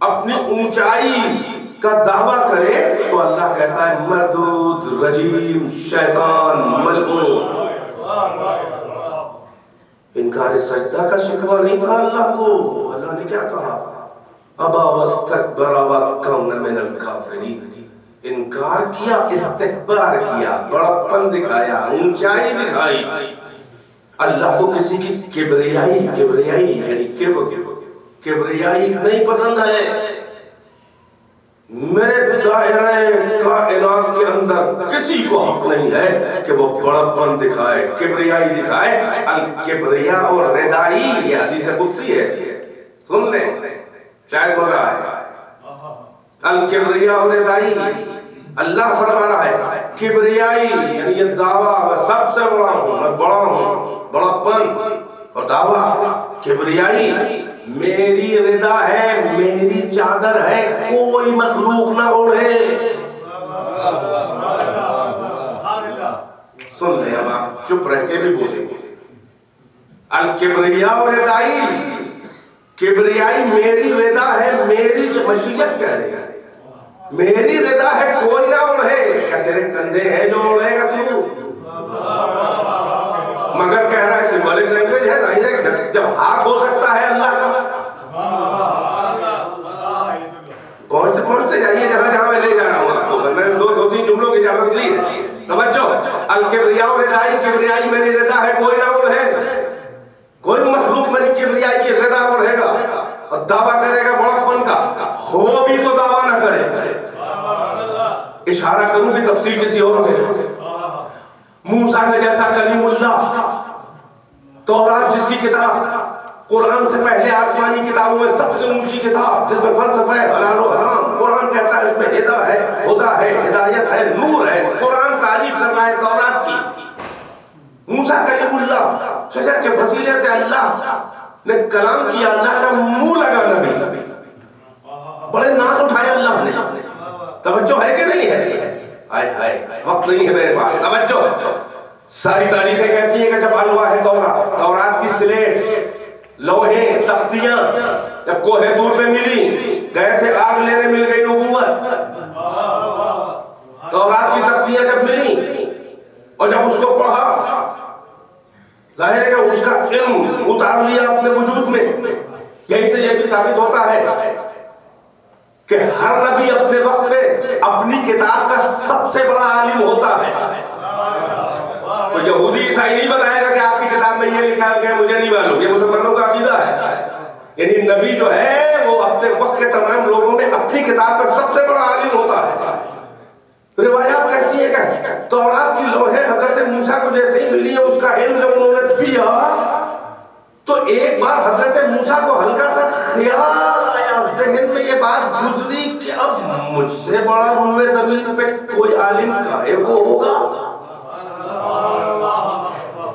اپنی اونچائی کا دعویٰ کرے تو اللہ کہتا ہے مردود، رجیم، شیطان، ملعون۔ انکار سجدہ کا شکوہ نہیں تھا اللہ کو، اللہ نے کیا کہا؟ ابا واستکبر وکان من الکافرین۔ انکار کیا، استکبار کیا، بڑپن دکھایا، اونچائی دکھائی۔ اللہ کو کسی کی کبریائی یعنی کبریائی نہیں پسند ہے۔ میرے دائرہ کائنات کے اندر کسی کو حق نہیں ہے کہ وہ بڑپن دکھائے، کبریائی دکھائے۔ الکبریا اور ردائی یہ حدیث قدسی ہے، سن لیں شاید مزہ آئے۔ الکبریا اور ردائی، اللہ فرما رہا ہے کبریائی یعنی یہ دعویٰ میں سب سے بڑا ہوں، میں بڑا ہوں، بڑپن اور دعویٰ۔ کبریائی میری رضا ہے، میری چادر ہے، کوئی مخلوق نہ اوڑھے۔ سن لیں اب آپ چپ رہ کے بھی بولیں گے۔ الکبریا اور ردائی، کبریائی میری رضا ہے، میری مشیت کہہ رہے ہیں، میری رضا ہے، کوئی نہ اوڑھے۔ کیا تیرے کندھے ہیں جو اوڑھے گا تو؟ مگر کہہ رہا ہے سمبولک لینگویج ہے، ظاہر ہے جب ہاتھ ہو سکتا ہے اللہ کا۔ پہنچتے پہنچتے جائیے جہاں جہاں میں لے جا رہا ہوں آپ کو، میں نے دو تین جملوں کی اجازت لی ہے۔ توجہ، الکبریا و ردائی، کبریائی میری رضا ہے، کوئی نہ اوڑھے۔ کوئی مخلوق میری کبریائی کی رضا اوڑھے گا اور دعویٰ کرے گا بڑپن کا، ہو بھی تو دعویٰ نہ کرے۔ اشارہ کروں بھی تفصیل کسی اور کے، موسیٰ کا جیسا کلیم اللہ، تورات جس کی کتاب قرآن سے پہلے آسمانی کتابوں میں سب سے اونچی کتاب، جس میں فلسفہ ہے، حلال و حرام، قرآن کہتا ہے اس میں ہدا ہے، ہدایت ہے، نور ہے۔ قرآن تعریف کر رہا ہے تورات کی۔ موسیٰ کلیم اللہ، شجر کے وسیلے سے اللہ نے کلام کیا، اللہ کا منہ لگا نبی، بڑے ناز اٹھائے اللہ نے۔ توجہ ہے کہ نہیں ہے؟ آئے ہائے وقت نہیں ہے میرے پاس، توجہ۔ ساری تاریخیں کہتی ہیں کہ جب الواح تورات کی سلیٹس، لوہے، تختیاں جب کوہ دور پہ ملی، گئے تھے آگ لینے، مل گئی نبوت۔ تورات کی تختیاں جب ملی اور جب اس کو پڑھا، ظاہر ہے کہ اس کا علم اتار لیا اپنے وجود میں۔ یہی سے یہ بھی ثابت ہوتا ہے کہ ہر نبی اپنے وقت میں اپنی کتاب کا سب سے بڑا عالم ہوتا ہے۔ تو یہودی عیسائی نہیں بتائے گا کہ آپ کی کتاب میں یہ لکھا ہے، مجھے نہیں معلوم، یہ مسلمانوں کا عقیدہ ہے۔ یعنی نبی جو ہے وہ اپنے وقت کے تمام لوگوں میں اپنی کتاب کا سب سے بڑا عالم ہوتا ہے۔ روایات کہتی ہیں کہ تورات کی لوحیں حضرت موسیٰ کو جیسے ہی ملی ہے، اس کا علم جب انہوں نے پیا تو ایک بار حضرت موسیٰ کو ہلکا سا خیال آیا، ذہن میں یہ بات گزری کہ اب مجھ سے بڑا روئے زمین پہ کوئی عالم کاہے کو ہوگا۔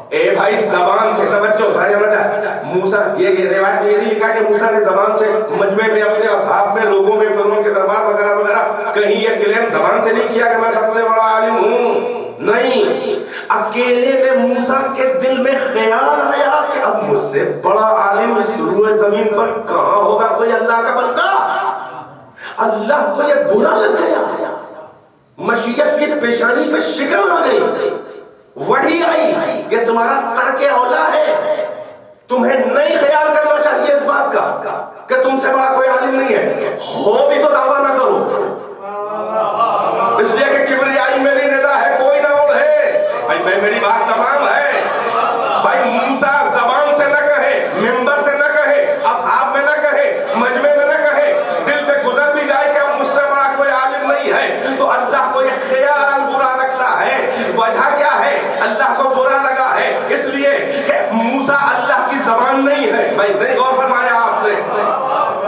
اے بھائی زبان سے توجہ، موسیٰ یہ روایت میں یہ نہیں لکھا کہ موسیٰ نے زبان سے مجمع میں اپنے اصحاب میں لوگوں میں فرعون کے دربار وغیرہ وغیرہ کہیں یہ کلیم زبان سے نہیں کیا کہ میں سب سے بڑا عالم ہوں۔ نہیں، اکیلے میں موسیٰ کے دل میں خیال آیا کہ اب مجھ سے بڑا عالم اس روئے زمین پر کہاں ہوگا کوئی اللہ کا بندہ۔ اللہ کو یہ برا لگ گیا، مشیت کی پیشانی پہ شکن آ گئی، وحی آئی، یہ تمہارا ترک اولا ہے، تمہیں نہیں خیال کرنا چاہیے اس بات کا کہ تم سے بڑا کوئی عالم نہیں ہے، ہو بھی تو دعویٰ نہ کرو، اس لیے کہ کبریائی میری رضا ہے، کوئی نہ اوڑھے۔ بھائی میری بات تمام ہے۔ بھائی موسیٰ زبان سے نہ کہے، منبر سے نہ کہے، اصحاب میں نہ کہے، مجمع میں نہ کہے، دل پہ گزر بھی جائے کہ اب مجھ سے بڑا کوئی عالم نہیں ہے، تو اللہ کو یہ خیال برا لگتا ہے۔ وجہ کیا ہے؟ اللہ کو برا لگا ہے اس لیے کہ موسیٰ اللہ کی زبان نہیں ہے۔ بھائی نہیں غور فرمایا آپ نے؟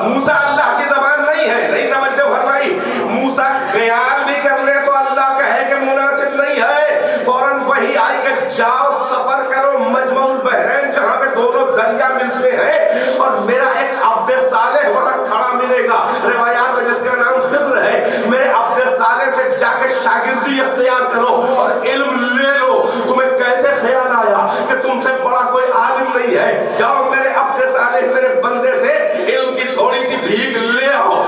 موسیٰ اللہ کی زبان نہیں ہے، نہیں توجہ فرمائی۔ موسیٰ خیال بھی کر لے تو اللہ کہے کہ مناسب نہیں ہے، فوراً وہی آئی کہ جاؤ سفر کرو مجمع البحرین جہاں پہ دونوں دریا ملتے ہیں، اور میرا ایک عبد صالح وہاں کھڑا ملے گا، روایات میں جس کا نام خضر ہے، میرے عبد صالح سے جا کے شاگردی اختیار کرو اور علم لے لو۔ تمہیں کیسے خیال آیا کہ تم سے بڑا کوئی عالم نہیں ہے؟ جاؤ میرے عبد صالح میرے بندے سے علم کی تھوڑی سی بھیک لے آؤ،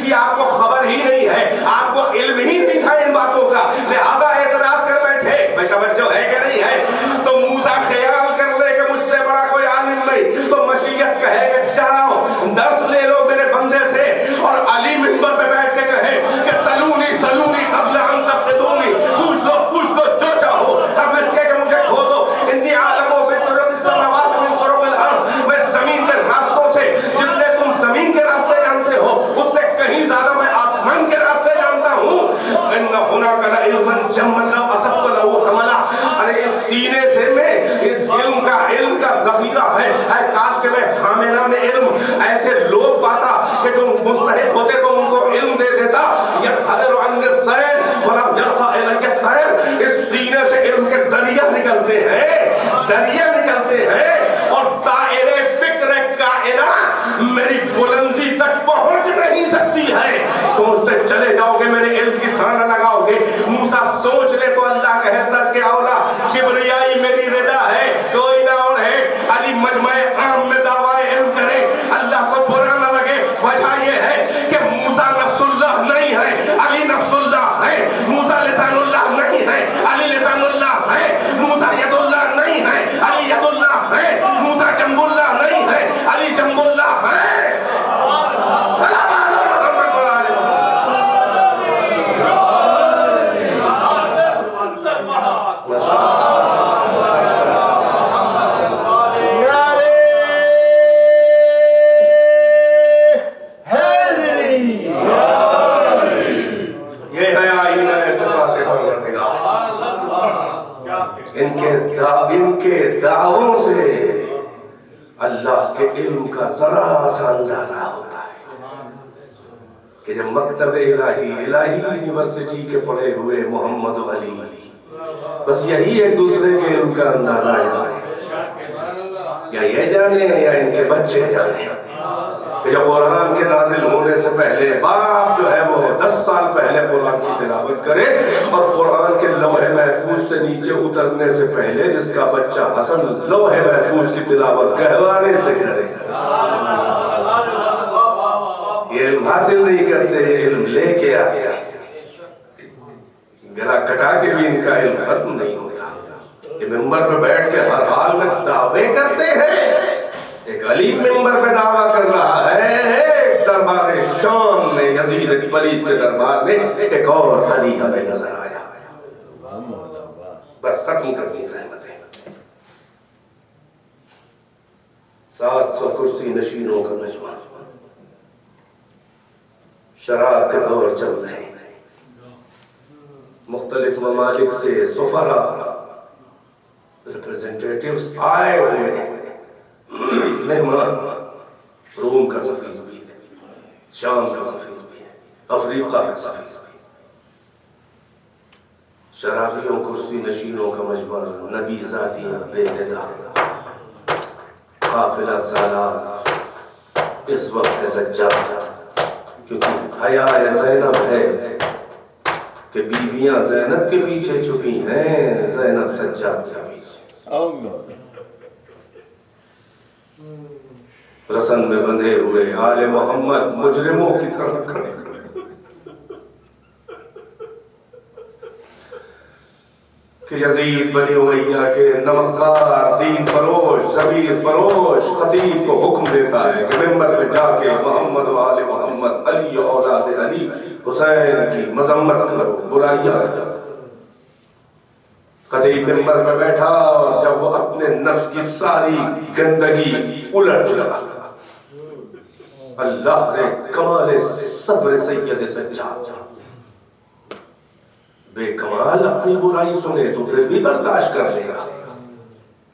کی آپ کو خبر ہی نہیں ہے، آپ کو علم ہی نہیں تھا ان باتوں کا، لہذا اعتراض کر بیٹھے۔ بھائی توجہ ہے کہ نہیں ہے؟ تو موسیٰ خیال کر لے کہ مجھ سے بڑا کوئی عالم نہیں، تو مشیت کہے کہ جاؤ درس لے لو میرے بندے سے، اور علی منبر پہ بیٹھ کے کہے کہ سلونی سلونی قبل ان تفقدونی، پوچھ لو جو چاہو قبل اس کے کہ مجھے کھو دو، انی عالم و بطرق السماوات من طرق الارض، میں زمین کے راستوں سے جتنے تم زمین کے راستے جانتے ہو اس سے کہیں زیادہ میں آسمان کے راستے جانتا ہوں۔ ان هناك لعلما جما لو اصبت له حملا، ارے اس سینے سے میں علم کا ذخیرہ ہے، اے کاش کہ میں حاملان علم ایسے لوگ پاتا کہ جو مستحق ہوتے تو ان کو علم دے دیتا۔ یحذر عن السیل ولم یلقى الی الطیر، اس سینے سے علم کے دریا نکلتے ہیں اور دائرے فکر کائنات میری بلندی تک پہنچ نہیں سکتی ہے۔ سوچتے چلے جاؤ گے میرے علم کی تھانہ نہ لگاؤ گے۔ موسیٰ سوچ لے تو اللہ کہے ترک اولا، کبریائی میری رضا ہے، کوئی نہ اور ہے۔ علی مجمع عام میں دعویٰ علم کرے، اللہ کو برا نہ لگے، وجہ یہ ہے کہ موسیٰ نفس اللہ نہیں ہے، علی نفس اللہ ہے۔ موسیٰ لسان اللہ نہیں ہے، علی لسان اللہ ہے۔ موسیٰ ید اللہ نہیں ہے، علی ید اللہ ہے۔ موسیٰ جنب اللہ نہیں ہے، علی جنب اللہ ہے۔ سلام علیہ محمد و آلہ ان کے دعووں سے اللہ کے علم کا ذرا سا اندازہ ہوتا ہے کہ جب مکتب الہی یونیورسٹی کے پڑھے ہوئے محمد و علی بس یہی ایک دوسرے کے علم کا اندازہ یا یہ جانے یا ان کے بچے جانے کہ جو قرآن کے نازل ہونے سے پہلے باپ جو ہے وہ 10 سال پہلے قرآن کی تلاوت کرے، اور قرآن کے لوح محفوظ سے نیچے اترنے سے پہلے جس کا بچہ حسن لوح محفوظ کی تلاوت گہوانے سے کرے۔ یہ علم حاصل نہیں کرتے، یہ علم لے کے آ گیا، گلا کٹا کے بھی ان کا علم ختم نہیں ہوتا۔ یہ منبر پہ بیٹھ کے ہر حال میں دعوے کرتے ہیں۔ ایک علی منبر پہ دعویٰ کر رہا ہے، دربار شام میں یزید پلید کے دربار میں ایک اور علی ہمیں نظر آیا۔ بس ختم کرنی زحمتیں۔ 700 کرسی نشینوں کا مجمع، شراب کے دور چل رہے ہیں، مختلف ممالک سے سفراء ریپریزنٹیٹیوز آئے ہوئے ہیں، مہمان، روم کا سفیر بھی ہے، شام کا سفیر بھی ہے، افریقہ کا سفیر بھی ہے، شرابیوں کرسی نشینوں کا مجمع، نبی زادیاں بے ندا، قافلہ سالار اس وقت سجاد، کیونکہ حیا زینب ہے کہ بیویاں زینب کے پیچھے چھپی ہیں، زینب سجاد کا پیچھے۔ رسن میں بندھے ہوئے آل محمد مجرموں کی طرح کھڑے کہ یزید بنی امیہ کے نمکخوار، دین فروش، زبیر فروش خطیب کو حکم دیتا ہے کہ منبر پہ جا کے محمد و آل محمد، علی و اولاد علی، حسین کی مذمت کرو، برائیاں کرو۔ خطیب منبر پہ بیٹھا اور جب وہ اپنے نفس کی ساری گندگی الٹ چلا، اللہ نے کمال صبر سید سجاد، بے کمال اپنی برائی سنے تو پھر بھی برداشت کر لے گا،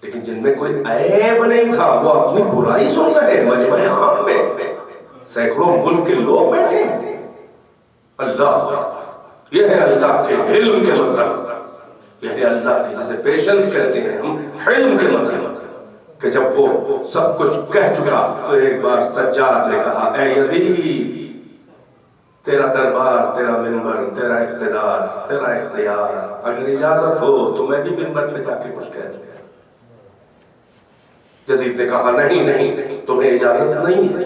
لیکن جن میں کوئی عیب نہیں تھا وہ اپنی برائی سن رہے مجمع عام میں، سینکڑوں ملک کے لوگ بیٹھے ہیں۔ اللہ، یہ ہے اللہ کے علم کے مسئلہ، یہ ہے اللہ کی جسے پیشنس کہتے ہیں ہم، علم کے مسئلہ، کہ جب وہ سب کچھ کہہ چکا تو ایک بار سجاد نے کہا، اے یزید، تیرا دربار، تیرا منبر، تیرا اقتدار، تیرا اختیار، اگر اجازت ہو تو میں بھی منبر پہ جا کے کچھ کہہ دوں۔ یزید نے کہا نہیں تمہیں اجازت نہیں ہے۔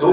2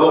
2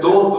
2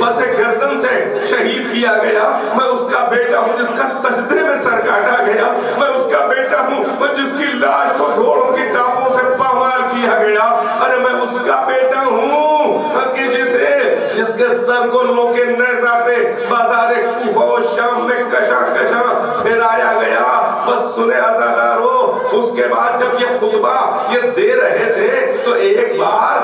بس گردن سے شہید کیا گیا، میں اس کا بیٹا ہوں جس کا سجدے میں سر کاٹا گیا، میں اس کا بیٹا ہوں جس کی لاش کو گھوڑوں کی ٹانپوں سے پامال کیا گیا، ارے میں اس کا بیٹا ہوں کہ جس کے سر کو لوگ کے نیزہ پہ بازار کوفہ و شام میں کشاں کشاں پھیرایا گیا۔ بس سنے عزادارو، اس کے بعد جب یہ خطبہ یہ دے رہے تھے تو ایک بار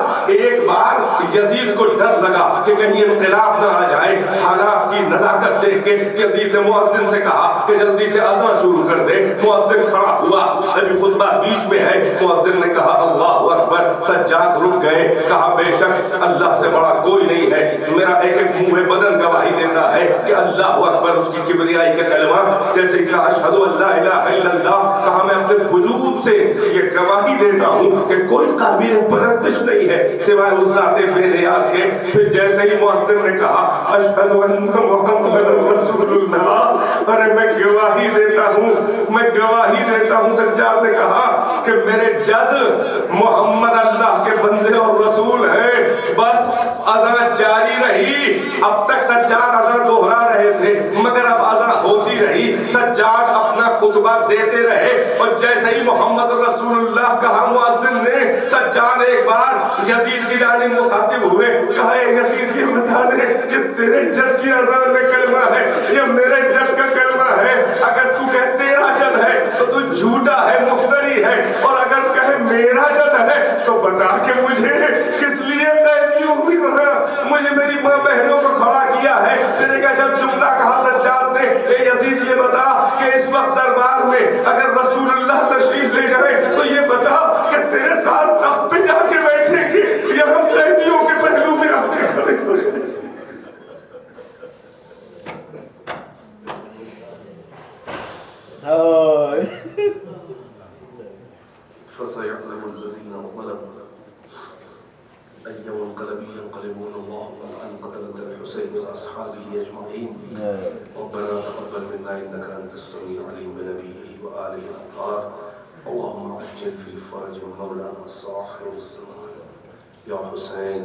یزید کو ڈر لگا کہ کہیں انقلاب نہ آ جائے۔ حالات کی نزاکت دیکھ کے یزید نے مؤذن سے کہا کہ جلدی سے اذان شروع کر دے۔ مؤذن کھڑا ہوا، ابھی خطبہ بیچ میں ہے، مؤذن نے کہا اللہ اکبر، سجاد رک گئے، کہا بے شک اللہ سے بڑا کوئی نہیں ہے، میرا ایک ایک منہ بدن گواہی دیتا ہے کہ اللہ اکبر، اس کی کبریائی کا کلمہ جیسے کہا اشہد ان لا الہ الا اللہ، کہا میں اپنے وجود سے یہ گواہی دیتا ہوں کہ کوئی قابل پرستش نہیں ہے سوائے اس ذات بے نیاز کے۔ پھر جیسے ہی مؤذن نے کہا اشہد ان محمد رسول اللہ، ارے میں گواہی دیتا ہوں، سجاد نے کہا کہ میرے جد محمد اللہ کے بندے اور رسول ہیں۔ بس اذان جاری رہی، اب تک سجاد اذان دوہرا رہے تھے مگر اب اذان ہوتی رہی، سجاد اپنا خطبہ دیتے رہے، اور جیسے ہی محمد رسول اللہ کہا مؤذن نے، سجاد ایک بار یزید کی جانب مخاطب ہوئے، کہا اے یزید یہ بتا دے کہ تیرے جد کی اذان میں کلمہ ہے یا میرے جد کا کلمہ ہے؟ اگر تو کہے تیرا جد ہے تو جھوٹا ہے، مفتری ہے، اور اگر کہے میرا جد ہے تو بتا کہ مجھے کس لیے قیدیوں کی طرح مجھے میری ماں بہنوں کو کھڑا کیا ہے؟ تیرے کا جب جملہ کہا سجاد نے، اے یزید یہ بتا کہ اس وقت دربار میں اگر رسول اللہ تشریف لے جائے تو یہ بتا کہ تیرے ساتھ تخت پہ جا کے بیٹھے گی یا ہم قیدیوں کے پہلو میں آ کے کھڑے ہو جائیں؟ فَسَيَعْلَمُ الَّذِينَ ظَلَمُوا أَيَّ مُنقَلَبٍ يَنقَلِبُونَ اللَّهُ عَنْ قَتْلَةِ الْحُسَيْنِ وَأَصْحَابِهِ أَجْمَعِينَ رَبَّنَا تَقَبَّلْ مِنَّا إِنَّكَ أَنْتَ السَّمِيعُ الْعَلِيمُ بِنَبِيِّهِ وَآلِهِ الْأَطْهَارِ اللهم عجل في فرج مولانا صاحب الزمان يا حسين